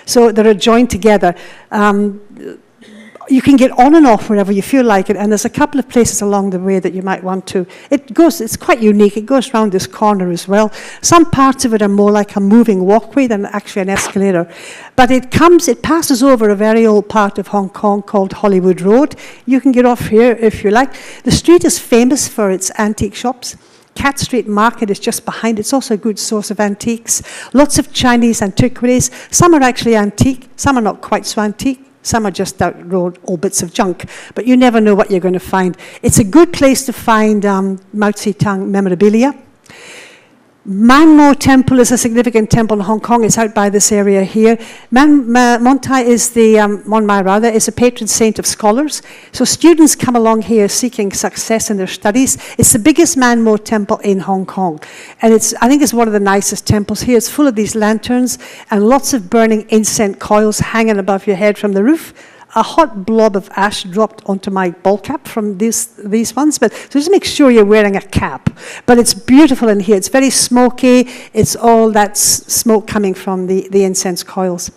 So they're joined together. You can get on and off wherever you feel like it, and there's a couple of places along the way that you might want to. It's quite unique. It goes around this corner as well. Some parts of it are more like a moving walkway than actually an escalator. But it passes over a very old part of Hong Kong called Hollywood Road. You can get off here if you like. The street is famous for its antique shops. Cat Street Market is just behind. It's also a good source of antiques. Lots of Chinese antiquities. Some are actually antique. Some are not quite so antique. Some are just outroad old bits of junk. But you never know what you're going to find. It's a good place to find Mao Zedong memorabilia. Man Mo Temple is a significant temple in Hong Kong. It's out by this area here. Montai is Monmai rather, is a patron saint of scholars. So students come along here seeking success in their studies. It's the biggest Man Mo temple in Hong Kong. And I think it's one of the nicest temples here. It's full of these lanterns and lots of burning incense coils hanging above your head from the roof. A hot blob of ash dropped onto my ball cap from these ones, but so just make sure you're wearing a cap. But it's beautiful in here. It's very smoky. It's all that smoke coming from the incense coils.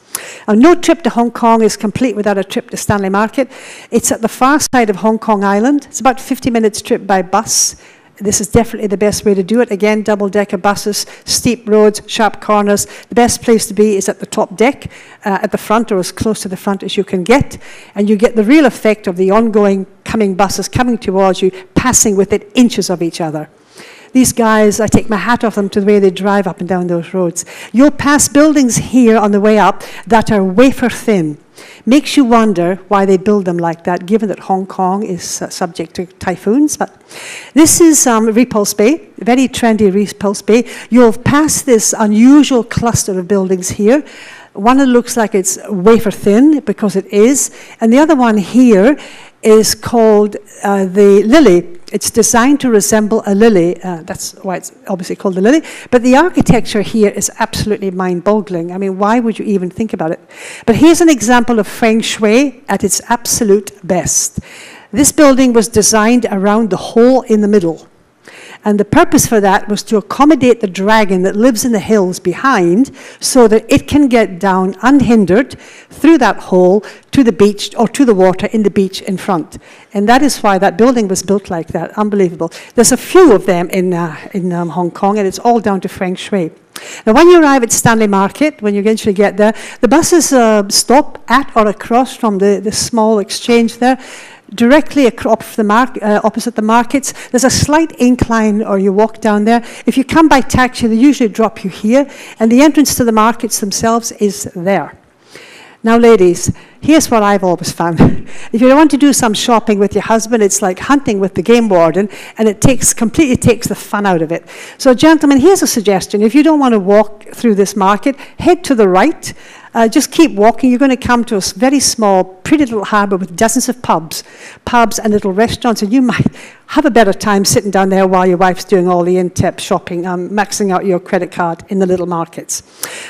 No trip to Hong Kong is complete without a trip to Stanley Market. It's at the far side of Hong Kong Island. It's about 50 minutes trip by bus. This is definitely the best way to do it. Again, double-decker buses, steep roads, sharp corners. The best place to be is at the top deck, at the front, or as close to the front as you can get. And you get the real effect of the ongoing coming buses coming towards you, passing within inches of each other. These guys, I take my hat off them to the way they drive up and down those roads. You'll pass buildings here on the way up that are wafer thin. Makes you wonder why they build them like that, given that Hong Kong is subject to typhoons. But this is Repulse Bay, very trendy Repulse Bay. You'll pass this unusual cluster of buildings here. One that looks like it's wafer thin, because it is, and the other one here is called the Lily. It's designed to resemble a lily. That's why it's obviously called a lily. But the architecture here is absolutely mind-boggling. I mean, why would you even think about it? But here's an example of feng shui at its absolute best. This building was designed around the hole in the middle. And the purpose for that was to accommodate the dragon that lives in the hills behind so that it can get down unhindered through that hole to the beach or to the water in the beach in front. And that is why that building was built like that. Unbelievable. There's a few of them in Hong Kong, and it's all down to feng shui. Now, when you arrive at Stanley Market, when you eventually get there, the buses stop at or across from the small exchange there. Directly opposite the markets, there's a slight incline, or you walk down there. If you come by taxi, they usually drop you here, and the entrance to the markets themselves is there. Now, ladies, here's what I've always found. If you want to do some shopping with your husband, it's like hunting with the game warden, and it completely takes the fun out of it. So, gentlemen, here's a suggestion. If you don't want to walk through this market, head to the right. Just keep walking. You're going to come to a very small, pretty little harbour with dozens of pubs and little restaurants, and you might have a better time sitting down there while your wife's doing all the in-depth shopping, maxing out your credit card in the little markets.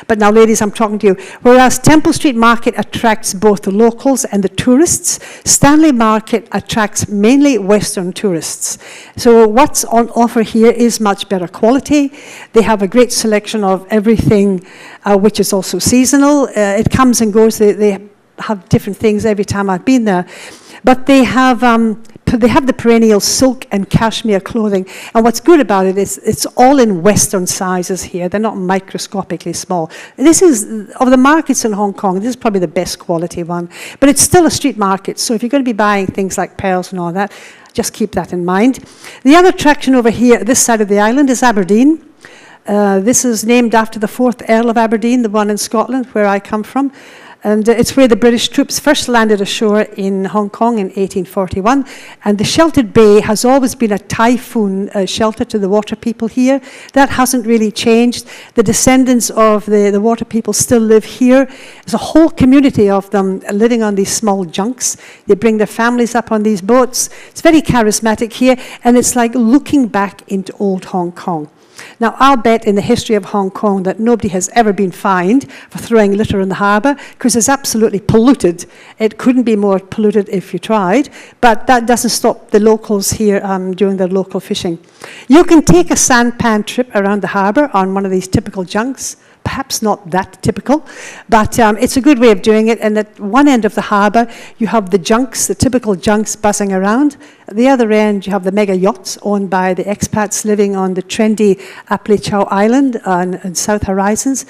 But now, ladies, I'm talking to you. Whereas Temple Street Market attracts both the locals and the tourists, Stanley Market attracts mainly Western tourists. So what's on offer here is much better quality. They have a great selection of everything, which is also seasonal. It comes and goes. They have different things every time I've been there. But they have the perennial silk and cashmere clothing. And what's good about it is it's all in Western sizes here. They're not microscopically small. This is, of the markets in Hong Kong, this is probably the best quality one. But it's still a street market, so if you're going to be buying things like pearls and all that, just keep that in mind. The other attraction over here, this side of the island, is Aberdeen. This is named after the 4th Earl of Aberdeen, the one in Scotland, where I come from. And it's where the British troops first landed ashore in Hong Kong in 1841. And the sheltered bay has always been a typhoon shelter to the water people here. That hasn't really changed. The descendants of the water people still live here. There's a whole community of them living on these small junks. They bring their families up on these boats. It's very charismatic here, and it's like looking back into old Hong Kong. Now, I'll bet in the history of Hong Kong that nobody has ever been fined for throwing litter in the harbour, because it's absolutely polluted. It couldn't be more polluted if you tried, but that doesn't stop the locals here doing their local fishing. You can take a sampan trip around the harbour on one of these typical junks. Perhaps not that typical, but it's a good way of doing it. And at one end of the harbour, you have the junks, the typical junks buzzing around. At the other end, you have the mega yachts owned by the expats living on the trendy Apalai Chau Island and South Horizons,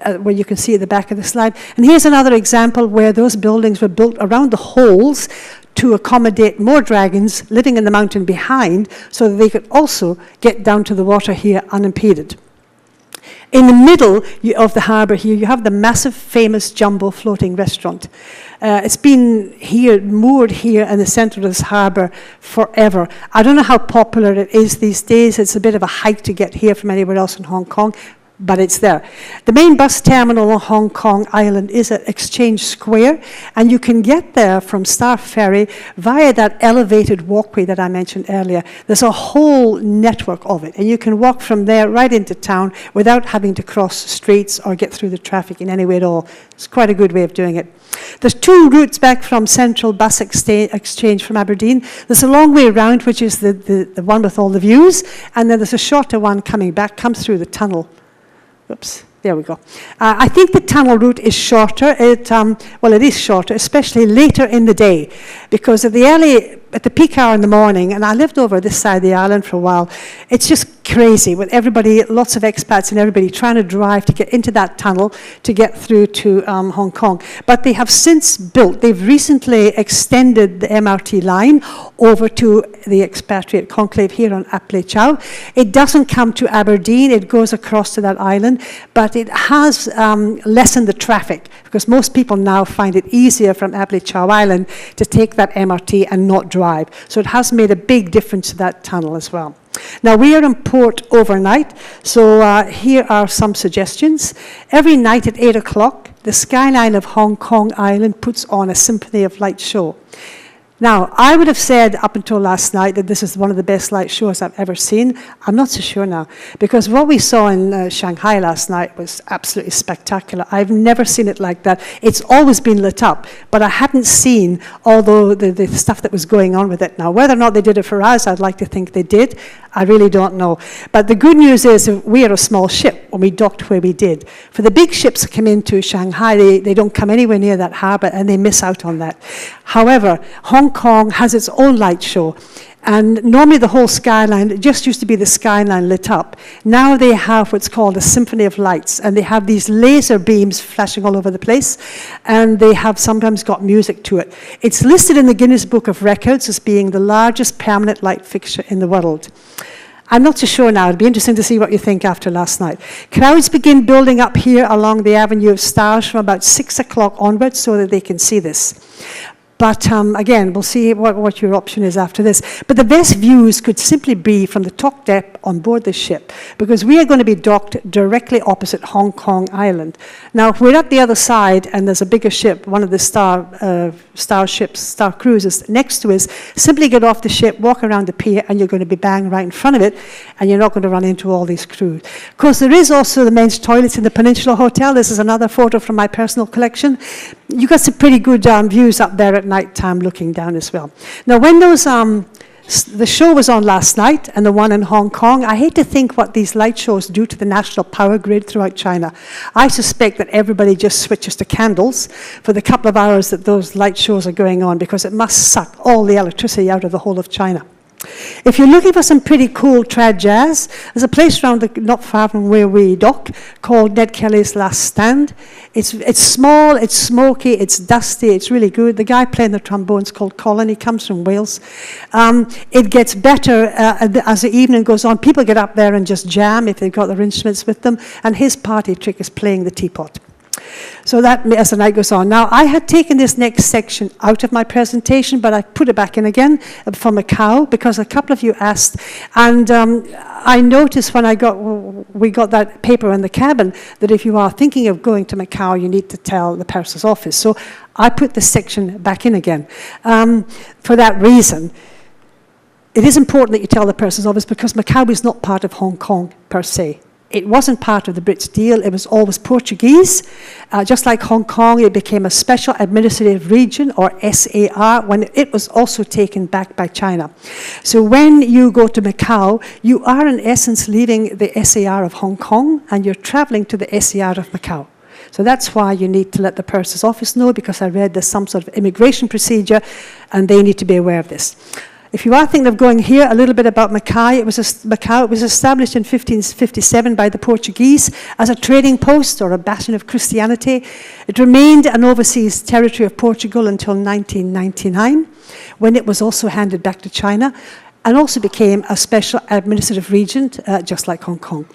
where you can see at the back of the slide. And here's another example where those buildings were built around the holes to accommodate more dragons living in the mountain behind, so that they could also get down to the water here unimpeded. In the middle of the harbour here, you have the massive, famous Jumbo floating restaurant. It's been here, moored here in the centre of this harbour forever. I don't know how popular it is these days. It's a bit of a hike to get here from anywhere else in Hong Kong, but it's there. The main bus terminal on Hong Kong Island is at Exchange Square, and you can get there from Star Ferry via that elevated walkway that I mentioned earlier. There's a whole network of it, and you can walk from there right into town without having to cross streets or get through the traffic in any way at all. It's quite a good way of doing it. There's 2 routes back from Central Bus Exchange from Aberdeen. There's a long way around, which is the one with all the views, and then there's a shorter one coming back, comes through the tunnel. Oops, there we go. I think the tunnel route is shorter. It is shorter, especially later in the day, because at the peak hour in the morning, and I lived over this side of the island for a while, it's just crazy with everybody, lots of expats and everybody trying to drive to get into that tunnel to get through to Hong Kong. But they have since they've recently extended the MRT line over to the expatriate conclave here on Apalai Chau. It doesn't come to Aberdeen, it goes across to that island, but it has lessened the traffic, because most people now find it easier from Apalai Chau Island to take that MRT and not drive. So it has made a big difference to that tunnel as well. Now, we are in port overnight, so here are some suggestions. Every night at 8 o'clock, the skyline of Hong Kong Island puts on a Symphony of Light show. Now, I would have said up until last night that this is one of the best light shows I've ever seen. I'm not so sure now, because what we saw in Shanghai last night was absolutely spectacular. I've never seen it like that. It's always been lit up, but I hadn't seen all the stuff that was going on with it. Now, whether or not they did it for us, I'd like to think they did. I really don't know. But the good news is we are a small ship when we docked where we did. For the big ships that come into Shanghai, they don't come anywhere near that harbor, and they miss out on that. However, Hong Kong has its own light show. And normally the whole skyline, it just used to be the skyline lit up. Now they have what's called a symphony of lights, and they have these laser beams flashing all over the place, and they have sometimes got music to it. It's listed in the Guinness Book of Records as being the largest permanent light fixture in the world. I'm not so sure now. It'd be interesting to see what you think after last night. Crowds begin building up here along the Avenue of Stars from about 6 o'clock onwards so that they can see this. But again, we'll see what your option is after this. But the best views could simply be from the top deck on board the ship, because we are going to be docked directly opposite Hong Kong Island. Now, if we're at the other side and there's a bigger ship, one of the Star Cruises next to us, simply get off the ship, walk around the pier, and you're going to be bang right in front of it, and you're not going to run into all these crews. Of course, there is also the men's toilets in the Peninsula Hotel. This is another photo from my personal collection. You got some pretty good views up there at night time looking down as well. Now, when those the show was on last night and the one in Hong Kong, I hate to think what these light shows do to the national power grid throughout China. I suspect that everybody just switches to candles for the couple of hours that those light shows are going on, because it must suck all the electricity out of the whole of China. If you're looking for some pretty cool trad jazz, there's a place not far from where we dock called Ned Kelly's Last Stand. It's small, it's smoky, it's dusty, it's really good. The guy playing the trombone's called Colin. He comes from Wales. It gets better as the evening goes on. People get up there and just jam if they've got their instruments with them, and his party trick is playing the teapot. So that, as the night goes on. Now, I had taken this next section out of my presentation, but I put it back in again for Macau, because a couple of you asked, and I noticed when we got that paper in the cabin that if you are thinking of going to Macau, you need to tell the purser's office. So I put this section back in again. For that reason, it is important that you tell the purser's office, because Macau is not part of Hong Kong per se. It wasn't part of the Brits deal. It was always Portuguese. Just like Hong Kong, it became a special administrative region, or SAR, when it was also taken back by China. So when you go to Macau, you are in essence leaving the SAR of Hong Kong, and you're traveling to the SAR of Macau. So that's why you need to let the purser's office know, because I read there's some sort of immigration procedure, and they need to be aware of this. If you are thinking of going here, a little bit about Macau. It was established in 1557 by the Portuguese as a trading post or a bastion of Christianity. It remained an overseas territory of Portugal until 1999, when it was also handed back to China, and also became a special administrative region, just like Hong Kong.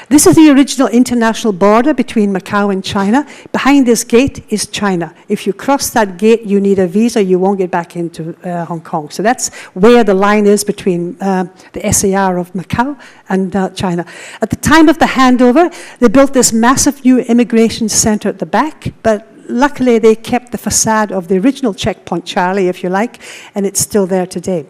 This is the original international border between Macau and China. Behind this gate is China. If you cross that gate, you need a visa. You won't get back into Hong Kong. So that's where the line is between the SAR of Macau and China. At the time of the handover, they built this massive new immigration center at the back, but luckily, they kept the facade of the original Checkpoint Charlie, if you like, and it's still there today.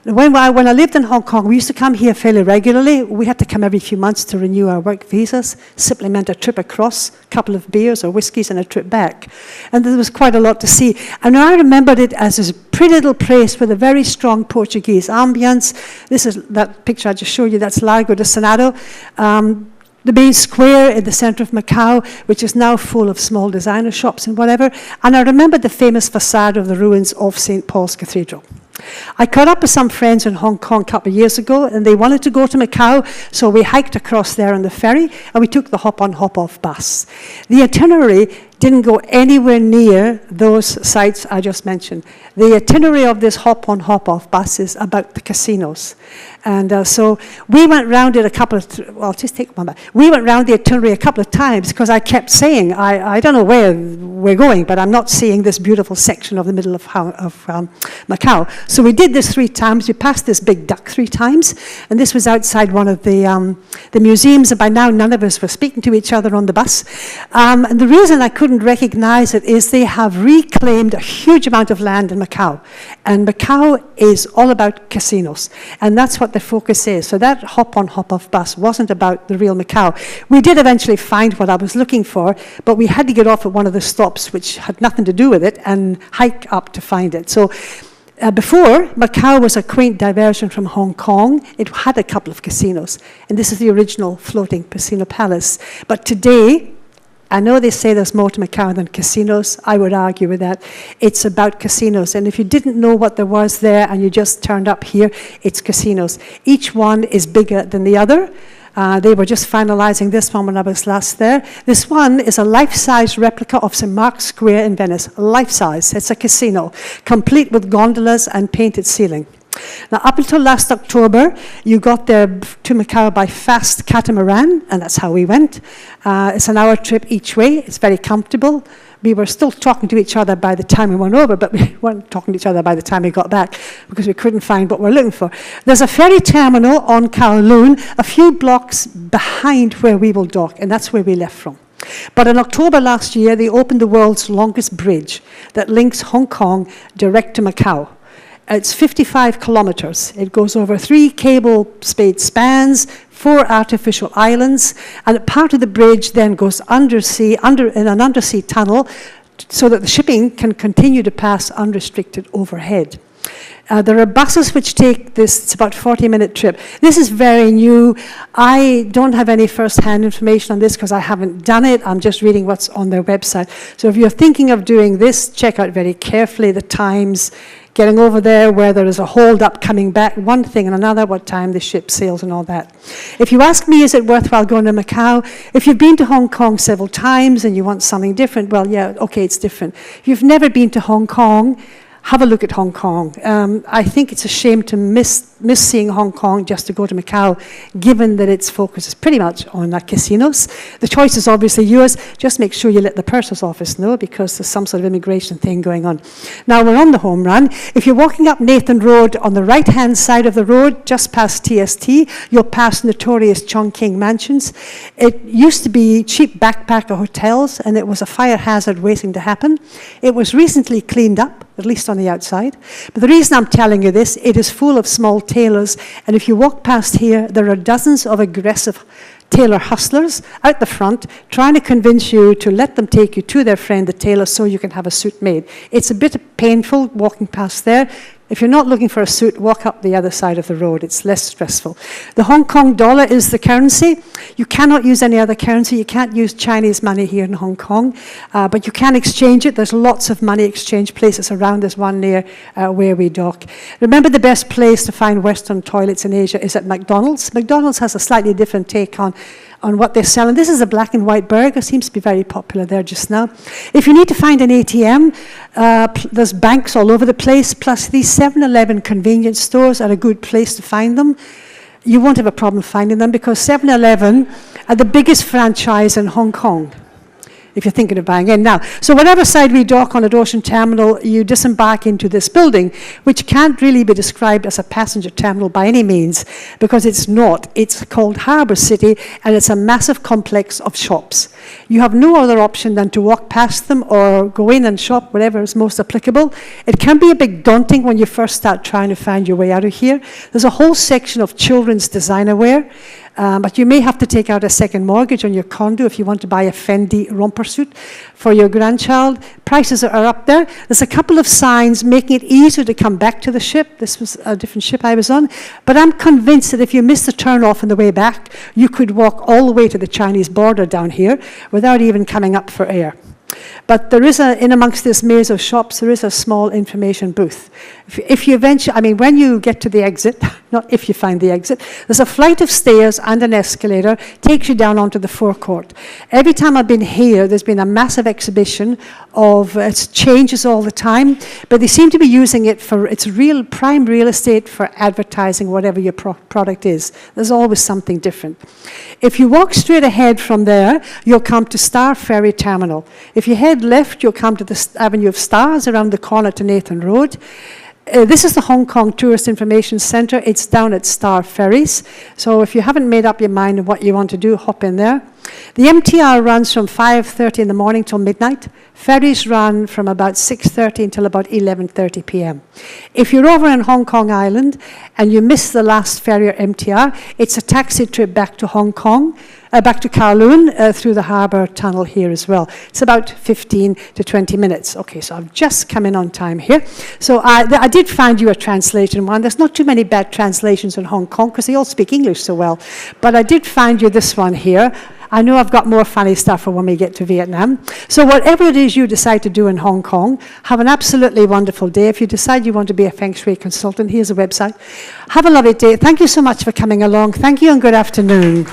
When I lived in Hong Kong, we used to come here fairly regularly. We had to come every few months to renew our work visas. Simply meant a trip across, a couple of beers or whiskies, and a trip back. And there was quite a lot to see. And I remembered it as this pretty little place with a very strong Portuguese ambience. This is that picture I just showed you. That's Largo de Senado. The main square in the center of Macau, which is now full of small designer shops and whatever. And I remember the famous facade of the ruins of St. Paul's Cathedral. I caught up with some friends in Hong Kong a couple of years ago, and they wanted to go to Macau, so we hiked across there on the ferry, and we took the hop-on, hop-off bus. The itinerary didn't go anywhere near those sites I just mentioned. The itinerary of this hop-on, hop-off bus is about the casinos. And so we went round it just take one back. We went round the itinerary a couple of times, because I kept saying, I don't know where we're going, but I'm not seeing this beautiful section of the middle of Macau. So we did this 3 times. We passed this big duck 3 times, and this was outside one of the museums, and by now none of us were speaking to each other on the bus. And the reason I couldn't wouldn't recognize it is they have reclaimed a huge amount of land in Macau. And Macau is all about casinos. And that's what the focus is. So that hop-on, hop-off bus wasn't about the real Macau. We did eventually find what I was looking for, but we had to get off at one of the stops, which had nothing to do with it, and hike up to find it. So before, Macau was a quaint diversion from Hong Kong. It had a couple of casinos, and this is the original floating casino palace. But today, I know they say there's more to Macau than casinos. I would argue with that. It's about casinos, and if you didn't know what there was there and you just turned up here, it's casinos. Each one is bigger than the other. They were just finalizing this one when I was last there. This one is a life-size replica of St. Mark's Square in Venice. Life-size. It's a casino, complete with gondolas and painted ceiling. Now, up until last October, you got there to Macau by fast catamaran, and that's how we went. It's an hour trip each way. It's very comfortable. We were still talking to each other by the time we went over, but we weren't talking to each other by the time we got back because we couldn't find what we're looking for. There's a ferry terminal on Kowloon, a few blocks behind where we will dock, and that's where we left from. But in October last year, they opened the world's longest bridge that links Hong Kong direct to Macau. It's 55 kilometers. It goes over 3 cable-spade spans, 4 artificial islands, and part of the bridge then goes undersea, in an undersea tunnel, so that the shipping can continue to pass unrestricted overhead. There are buses which take this, it's about a 40-minute trip. This is very new. I don't have any first-hand information on this because I haven't done it. I'm just reading what's on their website. So if you're thinking of doing this, check out very carefully the times, getting over there, where there is a hold-up coming back, one thing and another, what time the ship sails and all that. If you ask me, is it worthwhile going to Macau? If you've been to Hong Kong several times and you want something different, well, yeah, okay, it's different. If you've never been to Hong Kong, have a look at Hong Kong. I think it's a shame to miss seeing Hong Kong just to go to Macau, given that its focus is pretty much on casinos. The choice is obviously yours. Just make sure you let the purser's office know, because there's some sort of immigration thing going on. Now, we're on the home run. If you're walking up Nathan Road, on the right-hand side of the road, just past TST, you'll pass notorious Chongqing Mansions. It used to be cheap backpacker hotels, and it was a fire hazard waiting to happen. It was recently cleaned up, at least on the outside. But the reason I'm telling you this, it is full of small tailors, and if you walk past here, there are dozens of aggressive tailor hustlers out the front trying to convince you to let them take you to their friend the tailor so you can have a suit made. It's a bit painful walking past there. If you're not looking for a suit, walk up the other side of the road. It's less stressful. The Hong Kong dollar is the currency. You cannot use any other currency. You can't use Chinese money here in Hong Kong, but you can exchange it. There's lots of money exchange places around. There's one near where we dock. Remember, the best place to find Western toilets in Asia is at McDonald's. McDonald's has a slightly different take on what they're selling. This is a black and white burger. Seems to be very popular there just now. If you need to find an ATM, there's banks all over the place, plus these 7-Eleven convenience stores are a good place to find them. You won't have a problem finding them because 7-Eleven are the biggest franchise in Hong Kong, if you're thinking of buying in now. So whatever side we dock on at Ocean Terminal, you disembark into this building, which can't really be described as a passenger terminal by any means, because it's not. It's called Harbour City, and it's a massive complex of shops. You have no other option than to walk past them or go in and shop, whatever is most applicable. It can be a bit daunting when you first start trying to find your way out of here. There's a whole section of children's designer wear. But you may have to take out a second mortgage on your condo if you want to buy a Fendi romper suit for your grandchild. Prices are up there. There's a couple of signs making it easier to come back to the ship. This was a different ship I was on. But I'm convinced that if you miss the turn-off on the way back, you could walk all the way to the Chinese border down here without even coming up for air. But there is in amongst this maze of shops, there is a small information booth. If you eventually, when you get to the exit, not if you find the exit, there's a flight of stairs and an escalator, takes you down onto the forecourt. Every time I've been here, there's been a massive exhibition of, it changes all the time, but they seem to be using it for, it's real prime real estate for advertising whatever your product is. There's always something different. If you walk straight ahead from there, you'll come to Star Ferry Terminal. If you head left, you'll come to the Avenue of Stars around the corner to Nathan Road. This is the Hong Kong Tourist Information Centre. It's down at Star Ferries. So if you haven't made up your mind on what you want to do, hop in there. The MTR runs from 5:30 in the morning till midnight. Ferries run from about 6:30 until about 11:30 p.m. If you're over in Hong Kong Island and you miss the last ferry or MTR, it's a taxi trip back to Hong Kong, back to Kowloon through the harbour tunnel here as well. It's about 15 to 20 minutes. Okay, so I've just come in on time here. So I did find you a translation one. There's not too many bad translations in Hong Kong because they all speak English so well. But I did find you this one here. I know I've got more funny stuff for when we get to Vietnam. So whatever it is you decide to do in Hong Kong, have an absolutely wonderful day. If you decide you want to be a Feng Shui consultant, here's a website. Have a lovely day. Thank you so much for coming along. Thank you and good afternoon.